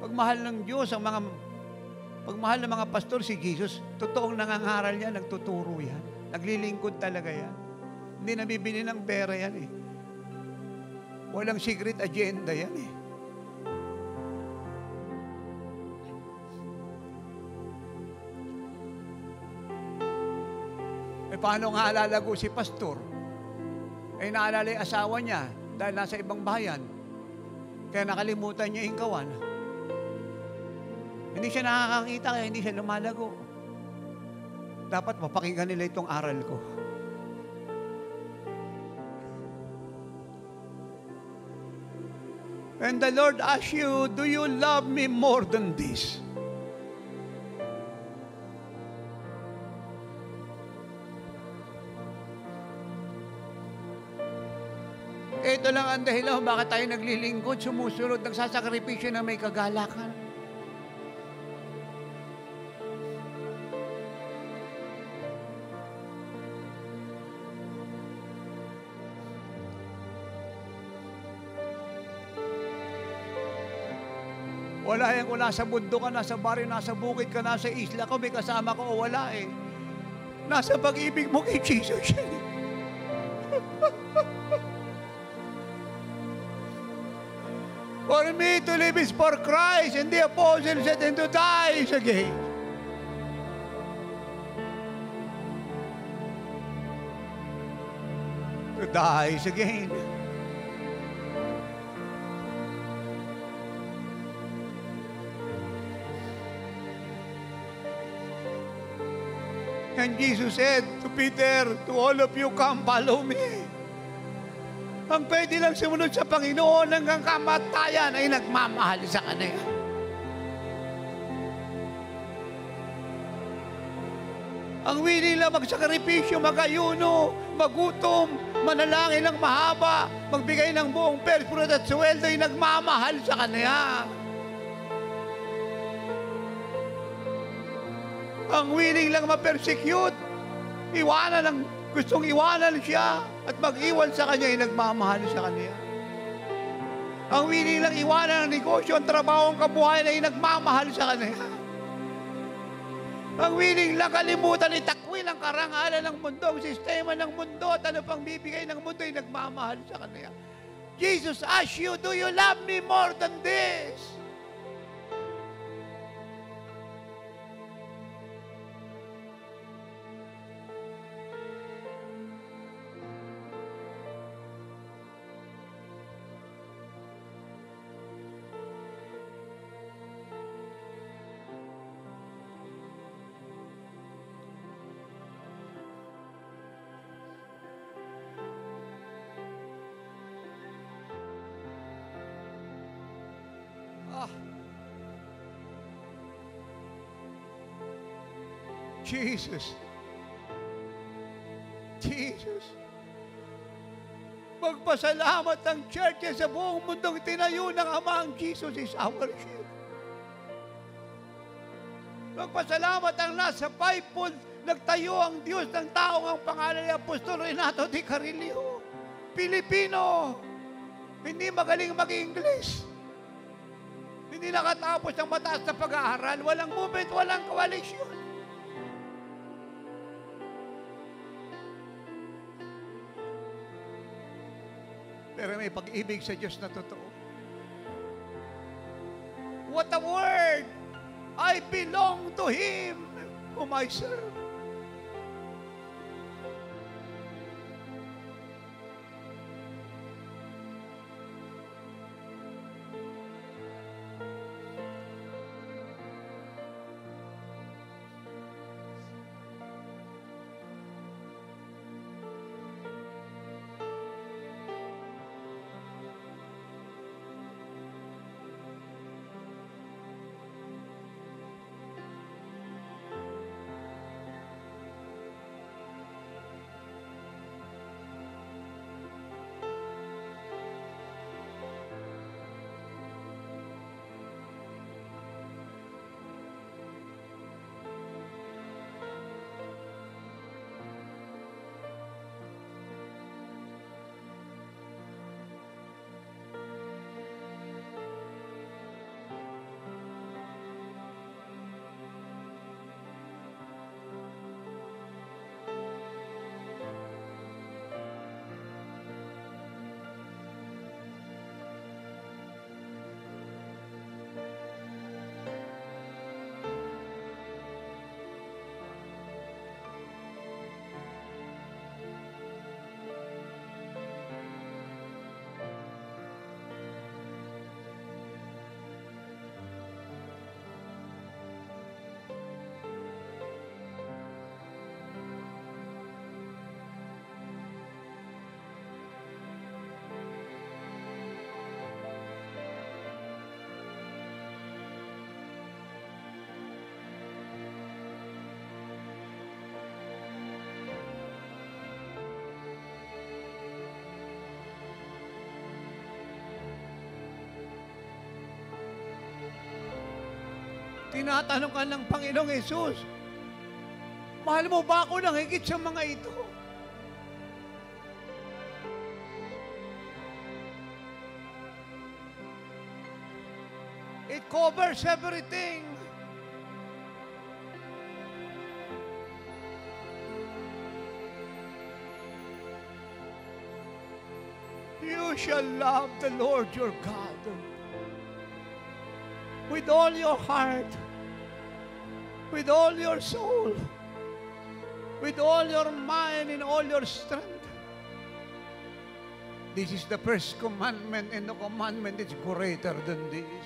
Pagmahal ng Diyos, pagmahal ng mga pastor si Jesus, totoong nangangaral yan, nagtuturo yan. Naglilingkod talaga yan. Hindi nabibili ng pera yan eh. Walang secret agenda yan eh. Paano nga alalago si pastor? Naalala yung asawa niya dahil nasa ibang bayan. Kaya nakalimutan niya yung kawan. Hindi siya nakakakita kaya hindi siya lumalago. Dapat mapakinggan nila itong aral ko. And the Lord asks you, do you love me more than this? Ito lang ang dahilan bakit tayo naglilingkod, sumusunod, nagsasakripisyo na may kagalakan. Wala yan kung nasa bundok ka, nasa baryo, nasa bukid ka, nasa isla ka, may kasama ka o wala eh. Nasa pag-ibig mo kay Jesus yan eh. For me to live is for Christ, and the apostle said, and to die is again. To die is again. And Jesus said to Peter, to all of you, come follow me. Ang pwede lang sumunod sa Panginoon hanggang kamatayan ay nagmamahal sa Kanya. Ang willing lang magsakripisyo, mag-ayuno, magutom, manalangin ng mahaba, magbigay ng buong perspuro at sweldo ay nagmamahal sa Kanya. Ang willing lang ma-persecute, gustong iwanan siya at mag-iwan sa Kanya ay nagmamahal sa Kanya. Ang willing lang iwanan ang negosyo, ang trabaho, ang kabuhayan ay nagmamahal sa Kanya. Ang willing lang kalimutan, itakwil ang karangalan ng mundo, ang sistema ng mundo at ano pang bibigay ng mundo ay nagmamahal sa Kanya. Jesus asks you, do you love me more than this? Jesus. Jesus. Magpasalamat ang churches sa buong mundong tinayo ng Ama ang Jesus is our shield. Magpasalamat ang nasa Bible, nagtayo ang Diyos ng taong ang pangalan ni Apostol Renato Di Carillo. Pilipino. Hindi magaling mag-English. Hindi nakatapos ng mataas na pag-aaral. Walang movement, walang koalisyon. Pero may pag-ibig sa Diyos na totoo. What a word! I belong to Him whom I serve. Tinatanong ka ng Panginoong Hesus, mahal mo ba ako ng higit sa mga ito? It covers everything. You shall love the Lord your God with all your heart, with all your soul, with all your mind and all your strength. This is the first commandment, and the commandment is greater than this.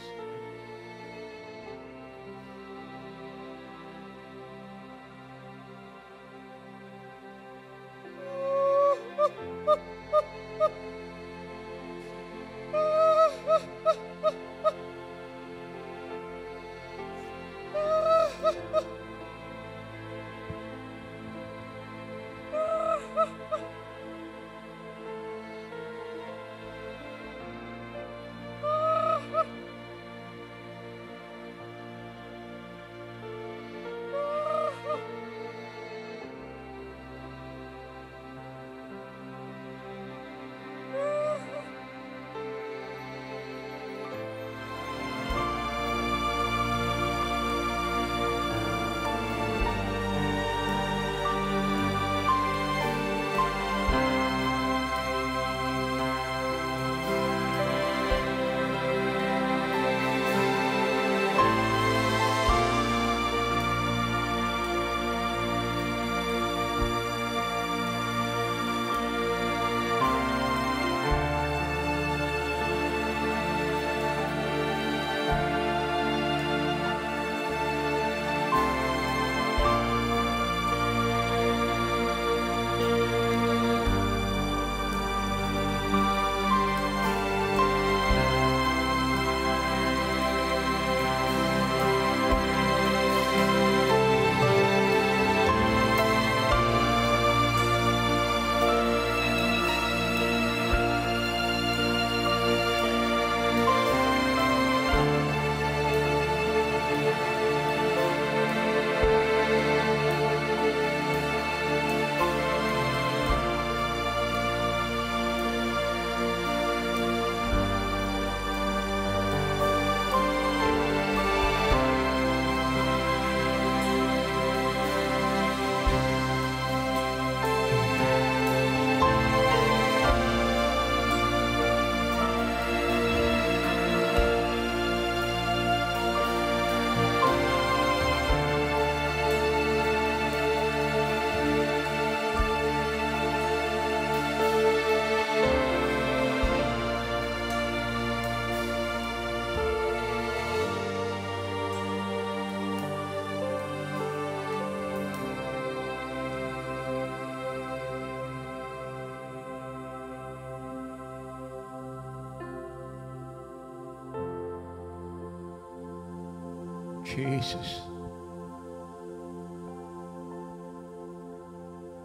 Jesus,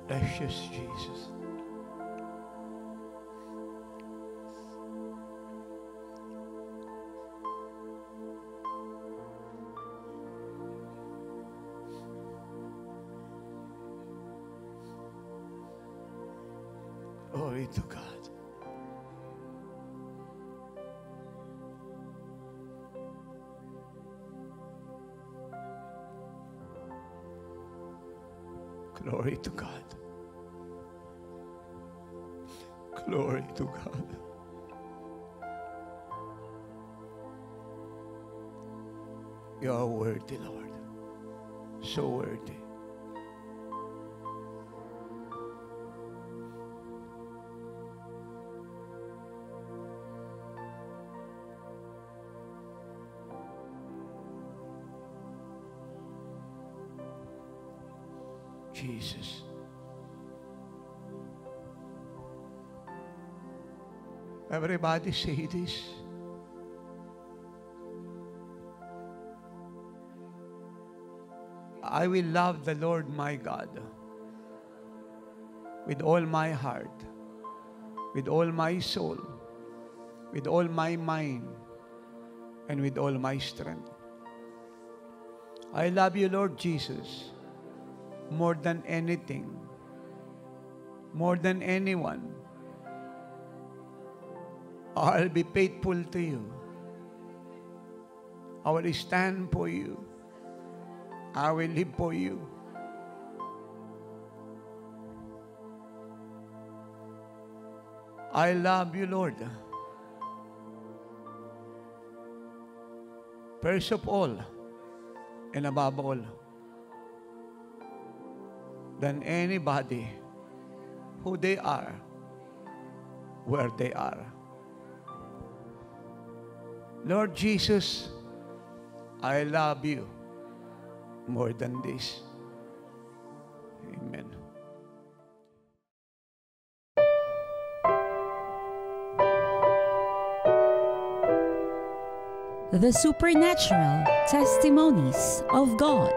precious Jesus. Glory to God. Glory to God. Glory to God. You are worthy, Lord. So worthy. Jesus. Everybody say this. I will love the Lord my God with all my heart, with all my soul, with all my mind, and with all my strength. I love you, Lord Jesus, more than anything, more than anyone. I'll be faithful to you. I will stand for you. I will live for you. I love you, Lord. First of all, and above all, than anybody who they are, where they are. Lord Jesus, I love you more than this. Amen. The Supernatural Testimonies of God.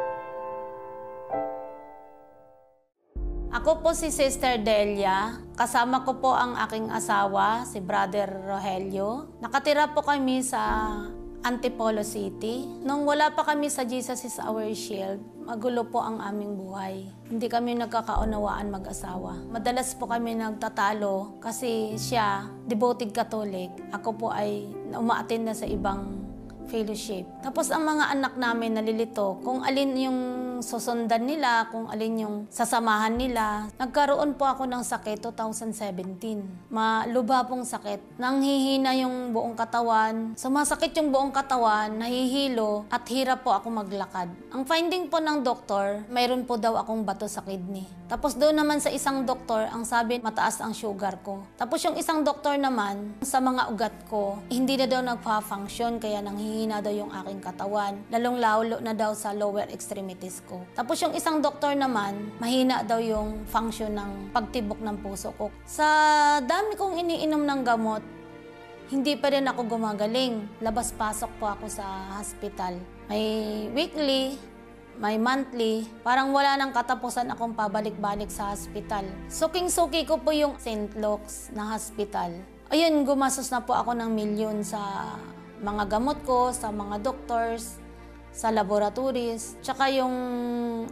Ako po si Sister Delia. Kasama ko po ang aking asawa, si Brother Rogelio. Nakatira po kami sa Antipolo City. Nung wala pa kami sa Jesus is Our Shield, magulo po ang aming buhay. Hindi kami nagkakaunawaan mag-asawa. Madalas po kami nagtatalo kasi siya, devoted Catholic. Ako po ay umaattend na sa ibang fellowship. Tapos ang mga anak namin nalilito kung alin yung susundan nila, kung alin yung sasamahan nila. Nagkaroon po ako ng sakit 2017. Maluba pong sakit. Nanghihina yung buong katawan. Sumasakit yung buong katawan, nahihilo, at hirap po ako maglakad. Ang finding po ng doktor, mayroon po daw akong bato sa kidney. Tapos doon naman sa isang doktor, ang sabi, mataas ang sugar ko. Tapos yung isang doktor naman, sa mga ugat ko, hindi na daw nagpa-function, kaya nanghihina daw yung aking katawan. Lalong-lalo na daw sa lower extremities ko. Tapos yung isang doktor naman, mahina daw yung function ng pagtibok ng puso ko. Sa dami kong iniinom ng gamot, hindi pa rin ako gumagaling. Labas-pasok po ako sa hospital. May weekly, may monthly. Parang wala nang katapusan akong pabalik-balik sa hospital. Suking-suki ko po yung St. Luke's na hospital. Ayun, gumastos na po ako ng milyon sa mga gamot ko, sa mga doctors, sa laboratories. Tsaka yung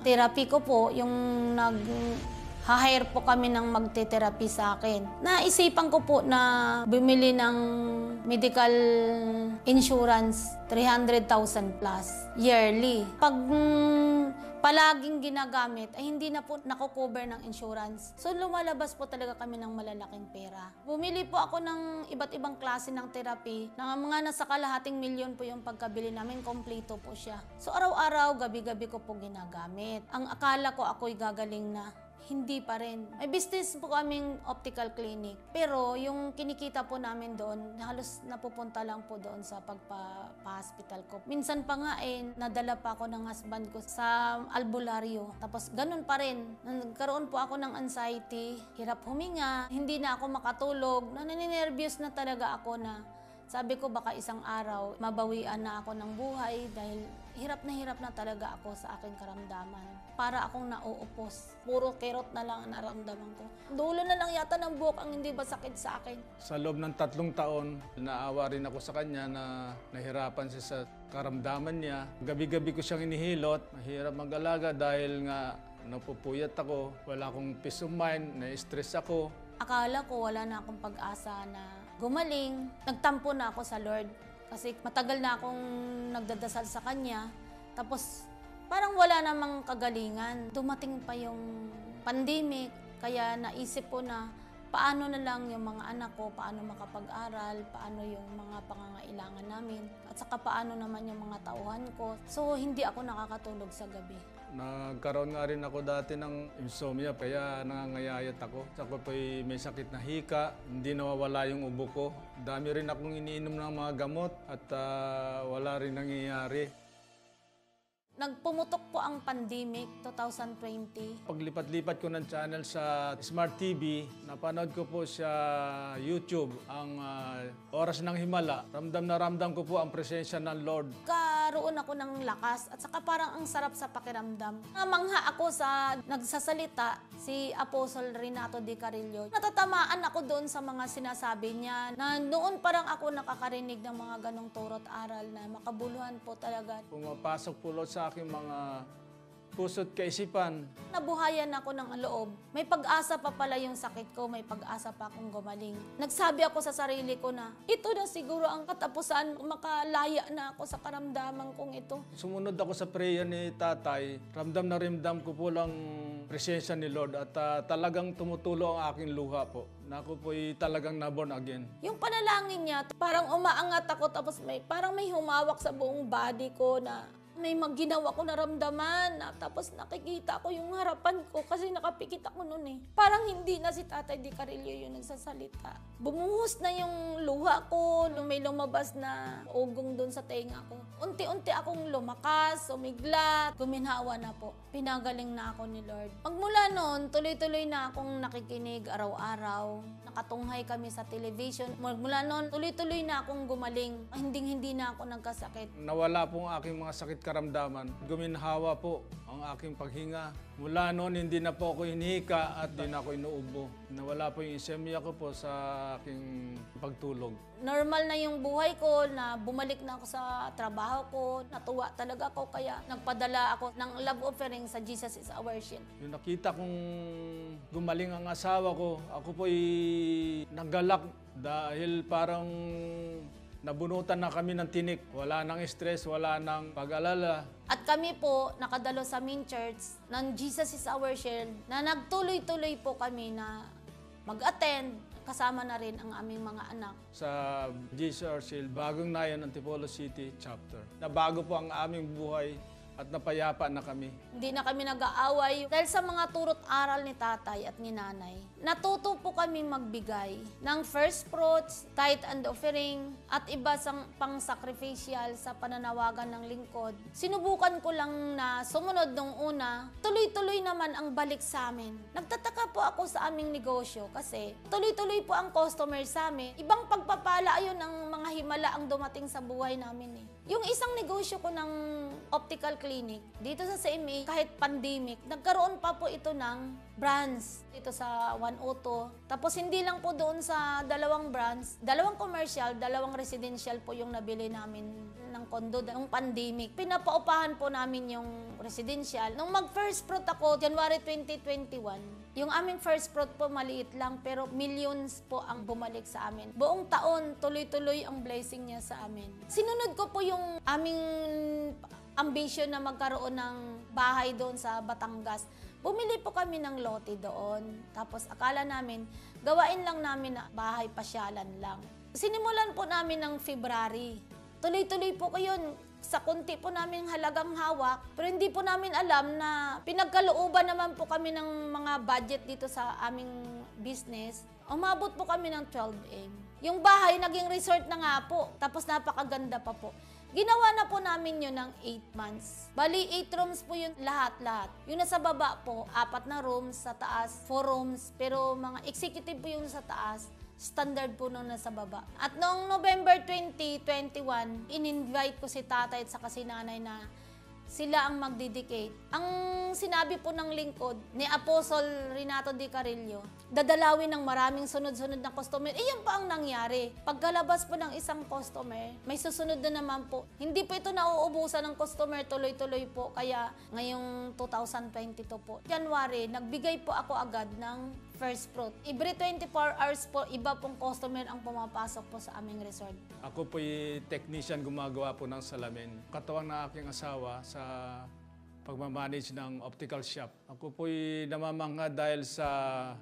therapy ko po, yung nag-hire po kami ng magte-therapy sa akin. Naisipan ko po na bumili ng medical insurance, 300,000 plus yearly. Pag palaging ginagamit, ay hindi na po nakocover ng insurance. So lumalabas po talaga kami ng malalaking pera. Bumili po ako ng iba't ibang klase ng therapy, na mga nasa kalahating milyon po yung pagkabili namin, kompleto po siya. So araw-araw, gabi-gabi ko po ginagamit. Ang akala ko ako'y gagaling na, hindi pa rin. May business po kaming optical clinic. Pero yung kinikita po namin doon, halos napupunta lang po doon sa pagpa-hospital ko. Minsan pa nga nadala pa ako ng husband ko sa albularyo. Tapos ganun pa rin. Nagkaroon po ako ng anxiety, hirap huminga, hindi na ako makatulog, naninervyos na talaga ako na sabi ko baka isang araw mabawian na ako ng buhay dahil hirap na talaga ako sa aking karamdaman. Para akong nauupos. Puro kirot na lang ang naramdaman ko. Dulo na lang yata ng buhok ang hindi ba sakit sa akin. Sa loob ng 3 taon, naawa rin ako sa kanya na nahirapan siya sa karamdaman niya. Gabi-gabi ko siyang inihilot. Mahirap mag-alaga dahil nga napupuyat ako. Wala akong peace of mind, na-stress ako. Akala ko wala na akong pag-asa na gumaling. Nagtampo na ako sa Lord kasi matagal na akong nagdadasal sa Kanya. Tapos parang wala namang kagalingan. Dumating pa yung pandemic, kaya naisip ko na paano na lang yung mga anak ko, paano makapag-aral, paano yung mga pangangailangan namin, at saka paano naman yung mga tauhan ko. So hindi ako nakakatulog sa gabi. Nagkaroon nga rin ako dati ng insomnia, kaya nangangayayat ako. Ako po'y may sakit na hika, hindi nawawala yung ubo ko. Dami rin akong iniinom ng mga gamot at wala rin nangyayari. Nagpumutok po ang pandemic 2020. Paglipat-lipat ko ng channel sa Smart TV, napanood ko po sa YouTube ang Oras ng Himala. Ramdam na ramdam ko po ang presensya ng Lord. Karoon ako ng lakas at saka parang ang sarap sa pakiramdam. Namangha ako sa nagsasalita si Apostle Renato Di Carillo. Natatamaan ako doon sa mga sinasabi niya na noon parang ako nakakarinig ng mga ganong turot aral na makabuluhan po talaga. Pumapasok po sa sa aking mga puso't kaisipan. Nabuhayan ako ng loob. May pag-asa pa pala yung sakit ko, may pag-asa pa akong gumaling. Nagsabi ako sa sarili ko na, ito na siguro ang katapusan, makalaya na ako sa karamdaman kong ito. Sumunod ako sa prayer ni tatay, ramdam na ramdam ko po lang presensya ni Lord at talagang tumutulo ang aking luha po. Na ako po'y talagang na-born again. Yung panalangin niya, parang umaangat ako tapos parang may humawak sa buong body ko na may ginawa ko naramdaman na tapos nakikita ko yung harapan ko kasi nakapikit ako noon eh. Parang hindi na si Tatay Di Carillo yung nagsasalita. Bumuhos na yung luha ko, may lumabas na ugong doon sa tenga ko. Unti-unti akong lumakas, umiglat, guminhawa na po. Pinagaling na ako ni Lord. Pagmula noon, tuloy-tuloy na akong nakikinig araw-araw. Nakatunghay kami sa television. Mula noon, tuloy-tuloy na akong gumaling. Hindi na ako nagkasakit. Nawala po ang aking mga sakit karamdaman. Guminhawa po ang aking paghinga. Mula noon, hindi na po ako hinihika at hindi na ako inuubo. Nawala po yung isemya ko po sa aking pagtulog. Normal na yung buhay ko, na bumalik na ako sa trabaho ko. Natuwa talaga ako kaya nagpadala ako ng love offering sa Jesus is Our Shield. Yung nakita kong gumaling ang asawa ko, ako po'y naggalak dahil parang nabunutan na kami ng tinik. Wala nang stress, wala nang pag-alala. At kami po, nakadalo sa main church ng Jesus is Our Shield na nagtuloy-tuloy po kami na mag-attend. Kasama na rin ang aming mga anak. Sa Jesus is Our Shield, Bagong Nayon, Antipolo City Chapter. Nabago po ang aming buhay at napayapa na kami. Hindi na kami nag-aaway dahil sa mga turot aral ni tatay at ni nanay. Natuto po kami magbigay ng first fruits, tithe and offering, at iba sang pang-sacrificial sa pananawagan ng lingkod. Sinubukan ko lang na sumunod nung una, tuloy-tuloy naman ang balik sa amin. Nagtataka po ako sa aming negosyo kasi tuloy-tuloy po ang customer sa amin. Ibang pagpapala ayun ang mga himala ang dumating sa buhay namin eh. Yung isang negosyo ko ng optical clinic, dito sa CMA, kahit pandemic, nagkaroon pa po ito ng branch dito sa 102. Tapos hindi lang po doon sa dalawang branch, dalawang commercial, dalawang residential po yung nabili namin ng kondo noong pandemic. Pinapaupahan po namin yung residential. Nung mag-first fruit ako, January 2021, yung aming first fruit po maliit lang pero millions po ang bumalik sa amin. Buong taon, tuloy-tuloy ang blessing niya sa amin. Sinunod ko po yung aming ambition na magkaroon ng bahay doon sa Batangas. Bumili po kami ng lote doon. Tapos akala namin, gawain lang namin na bahay pasyalan lang. Sinimulan po namin ng February. Tuloy-tuloy po ko yun. Sa kunti po namin halagang hawak, pero hindi po namin alam na pinagkalooban naman po kami ng mga budget dito sa aming business. Umabot po kami ng 12M. Yung bahay naging resort na nga po, tapos napakaganda pa po. Ginawa na po namin yun ng 8 months. Bali, 8 rooms po yun lahat-lahat. Yung nasa baba po, 4 na rooms, sa taas 4 rooms, pero mga executive po yung sa taas. Standard po nung nasa baba. At noong November 2021, in-invite ko si tatay at saka si nanay na sila ang magdedicate. Ang sinabi po ng lingkod ni Apostle Renato Di Carillo, dadalawin ng maraming sunod-sunod na customer. Iyan pa ang nangyari. Pagkalabas po ng isang customer, may susunod na naman po. Hindi po ito nauubusan ng customer, tuloy-tuloy po. Kaya ngayong 2022 po, January, nagbigay po ako agad ng first fruit. Every 24 hours po, iba pong customer ang pumapasok po sa aming resort. Ako po'y technician, gumagawa po ng salamin. Katuwang na aking asawa sa pagmamanage ng optical shop. Ako po'y namamangha dahil sa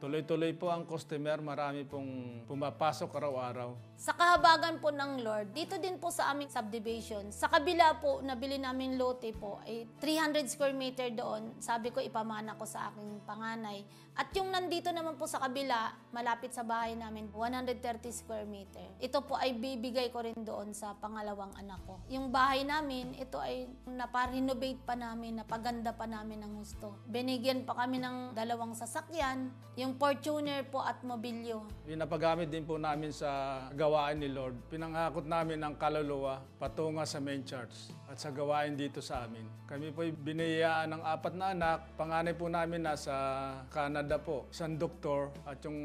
tuloy-tuloy po ang customer, marami pong pumapasok araw-araw. Sa kahabagan po ng Lord, dito din po sa aming subdivision, sa kabila po, nabili namin lote po, ay 300 square meter doon. Sabi ko, ipamana ko sa aking panganay. At yung nandito naman po sa kabila, malapit sa bahay namin, 130 square meter. Ito po ay bibigay ko rin doon sa pangalawang anak ko. Yung bahay namin, ito ay napa-renovate pa namin, pinapaganda pa namin ng gusto. Binigyan pa kami ng 2 sasakyan, yung Fortuner po at Mobilyo. Pinapagamit din po namin sa gawain ni Lord. Pinangakot namin ang kaluluwa patunga sa main church at sa gawain dito sa amin. Kami po biniyayaan ng 4 na anak. Panganay po namin nasa Canada po, isang doktor, at yung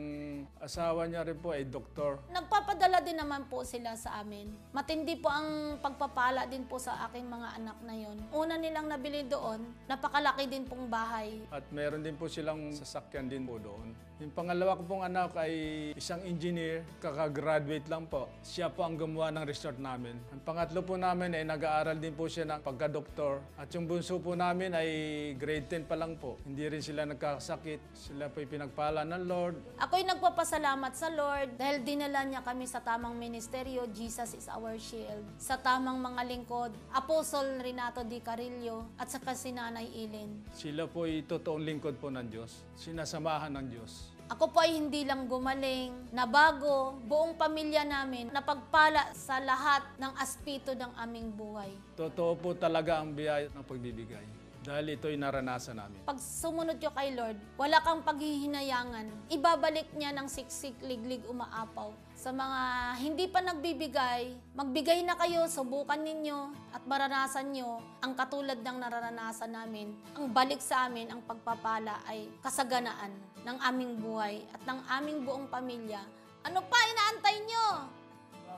asawa niya rin po ay doktor. Nagpapadala din naman po sila sa amin. Matindi po ang pagpapala din po sa aking mga anak na yon. Una nilang nabili doon, napakalaki din pong bahay. At meron din po silang sasakyan din po doon. Yung pangalawa ko pong anak ay isang engineer, kakagraduate lang po. Siya po ang gumawa ng resort namin. Ang pangatlo po namin ay nag-aaral din po siya ng pagka-doktor. At yung bunso po namin ay grade 10 pa lang po. Hindi rin sila nagkakasakit. Sila po ay pinagpala ng Lord. Ako'y nagpapasalamat sa Lord dahil dinala niya kami sa tamang ministeryo, Jesus is our shield. Sa tamang mga lingkod, Apostle Renato D. Carillo at saka si Nanay Ilin. Sila po ay totoong lingkod po ng Diyos. Sinasamahan ng Diyos. Ako po ay hindi lang gumaling, nabago, buong pamilya namin, napagpala sa lahat ng aspito ng aming buhay. Totoo po talaga ang biyaya ng pagbibigay. Dahil ito'y naranasan namin. Pag sumunod ka kay Lord, wala kang paghihinayangan. Ibabalik niya ng siksik, liglig, umaapaw. Sa mga hindi pa nagbibigay, magbigay na kayo, subukan ninyo at maranasan nyo ang katulad ng naranasan namin. Ang balik sa amin, ang pagpapala ay kasaganaan ng aming buhay at ng aming buong pamilya. Ano pa inaantay nyo?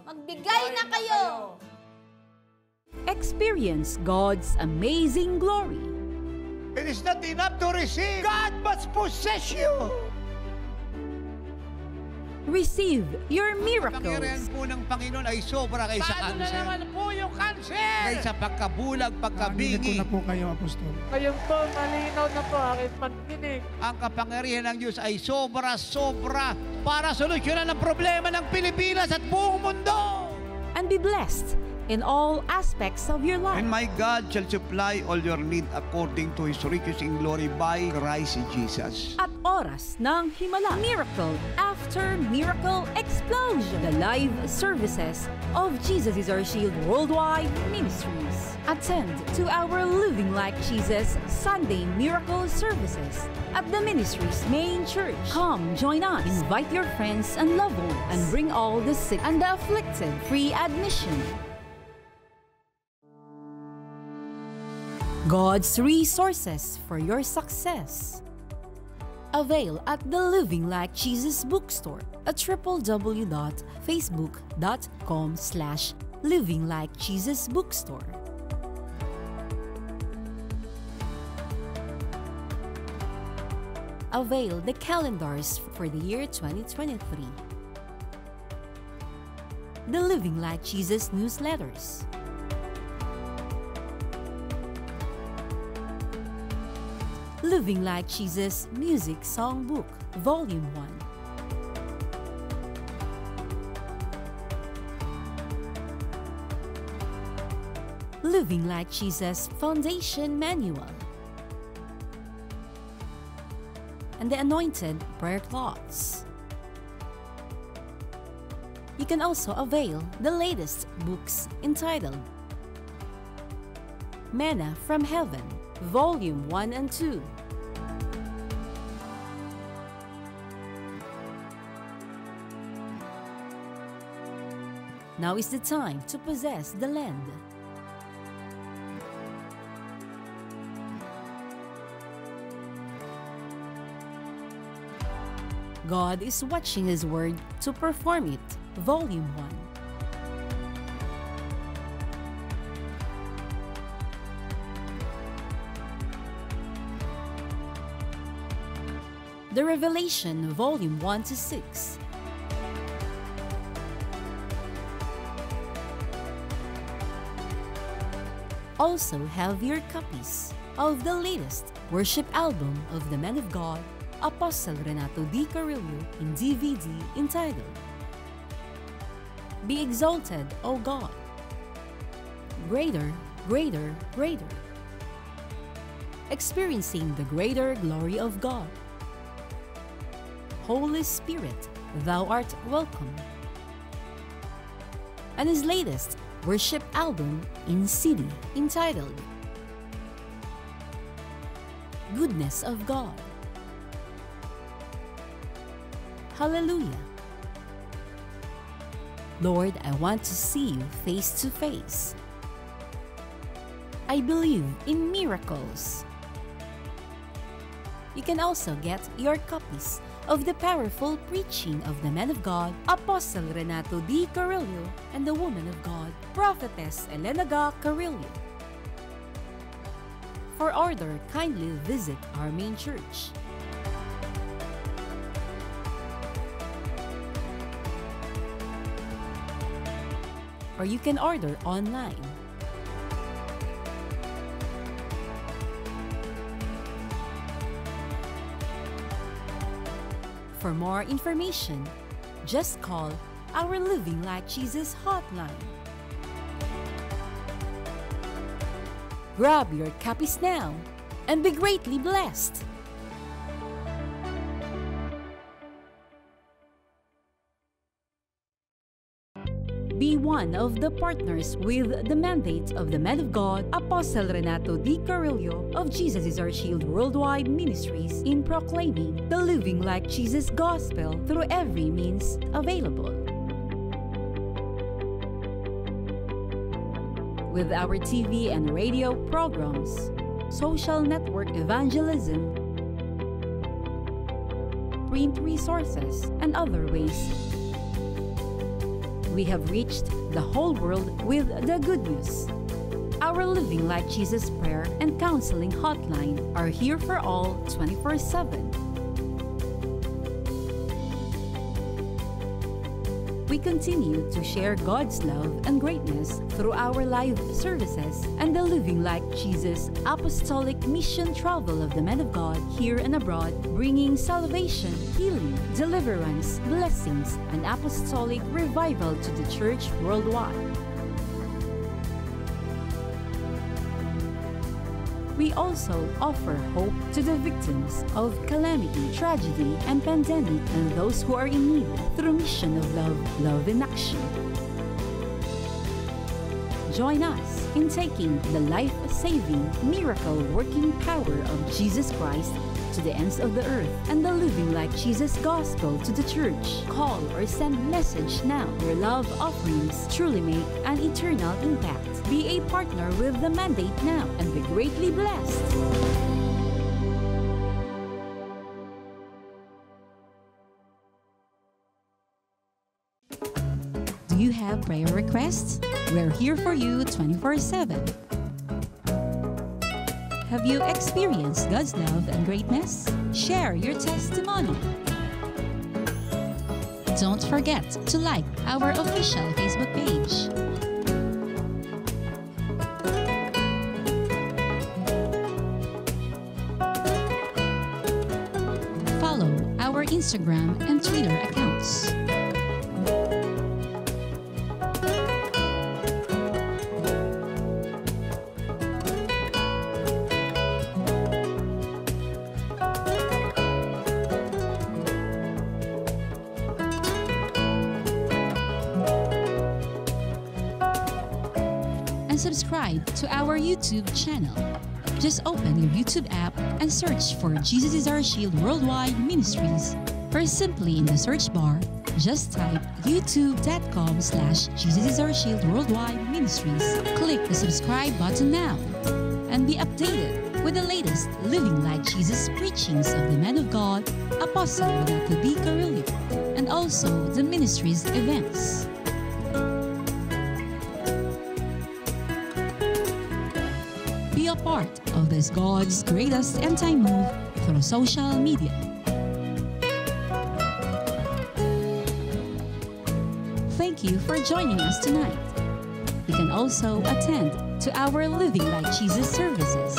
Magbigay na kayo! Experience God's amazing glory. It is not enough to receive. God must possess you. Receive your Pangyarihan miracles. po ng Panginoon ay sobra kaysa Paano na cancer. naman po yung cancer? Kaysa pagkabulag, Narinig ko pagkabingi. na po kayo, Apostol. Ngayon po, malinaw na po aking pagdinig. Ang kapangyarihan ng Diyos ay sobra-sobra para solusyonan ang problema ng Pilipinas at buong mundo. And be blessed in all aspects of your life. And my God shall supply all your need according to His riches in glory by Christ Jesus. At oras ng himala. Miracle after miracle explosion. The live services of Jesus is Our Shield Worldwide Ministries. Attend to our Living Like Jesus Sunday Miracle Services at the ministry's main church. Come, join us. Invite your friends and loved ones and bring all the sick and the afflicted. Free admission. God's resources for your success. Avail at the Living Like Jesus bookstore at www.facebook.com/livinglikejesusbookstore. Avail the calendars for the year 2023. The Living Like Jesus newsletters. Living Like Jesus Music Songbook, Volume 1. Living Like Jesus Foundation Manual. And the Anointed Prayer Cloths. You can also avail the latest books entitled Manna from Heaven, Volume 1 and 2. Now is the time to possess the land. God is watching His word to perform it. Volume 1. The Revelation, Volume 1 to 6. Also have your copies of the latest worship album of the man of God, Apostle Renato D. Carillo, in DVD entitled Be Exalted, O God. Greater, greater, greater. Experiencing the greater glory of God. Holy Spirit, Thou art welcome. And his latest worship album in CD entitled goodness of God. Hallelujah. Lord, I want to see you face to face. I believe in miracles. You can also get your copies of the powerful preaching of the man of God, Apostle Renato D. Carrillo, and the woman of God, Prophetess Elena Ga Carrillo. For order, kindly visit our main church. Or you can order online. For more information, just call our Living Like Jesus hotline. Grab your copies now and be greatly blessed. Be one of the partners with the mandate of the man of God, Apostle Renato D. Carrillo of Jesus is Our Shield Worldwide Ministries in proclaiming the Living Like Jesus gospel through every means available. With our TV and radio programs, social network evangelism, print resources, and other ways, we have reached the whole world with the good news. Our Living Like Jesus prayer and counseling hotline are here for all 24/7. We continue to share God's love and greatness through our live services and the Living Like Jesus apostolic mission travel of the men of God here and abroad, bringing salvation, healing, deliverance, blessings, and apostolic revival to the church worldwide. We also offer hope to the victims of calamity, tragedy, and pandemic, and those who are in need through mission of love, love in action. Join us in taking the life-saving, miracle-working power of Jesus Christ to the ends of the earth and the Living Like Jesus gospel to the church. Call or send message now. Your love offerings truly make an eternal impact. Be a partner with the mandate now and be greatly blessed. Do you have prayer requests? We're here for you 24/7. Have you experienced God's love and greatness? Share your testimony. Don't forget to like our official Facebook page. Follow our Instagram and Twitter accounts. Subscribe to our YouTube channel. Just open your YouTube app and search for Jesus is Our Shield Worldwide Ministries, or simply in the search bar, just type youtube.com/Jesus is Our Shield Worldwide Ministries. Click the subscribe button now and be updated with the latest Living Like Jesus preachings of the man of God, Apostle Renato D. Carrillo, and also the ministry's events. Be a part of this God's greatest end-time move through social media. Thank you for joining us tonight. You can also attend to our Living Like Jesus services.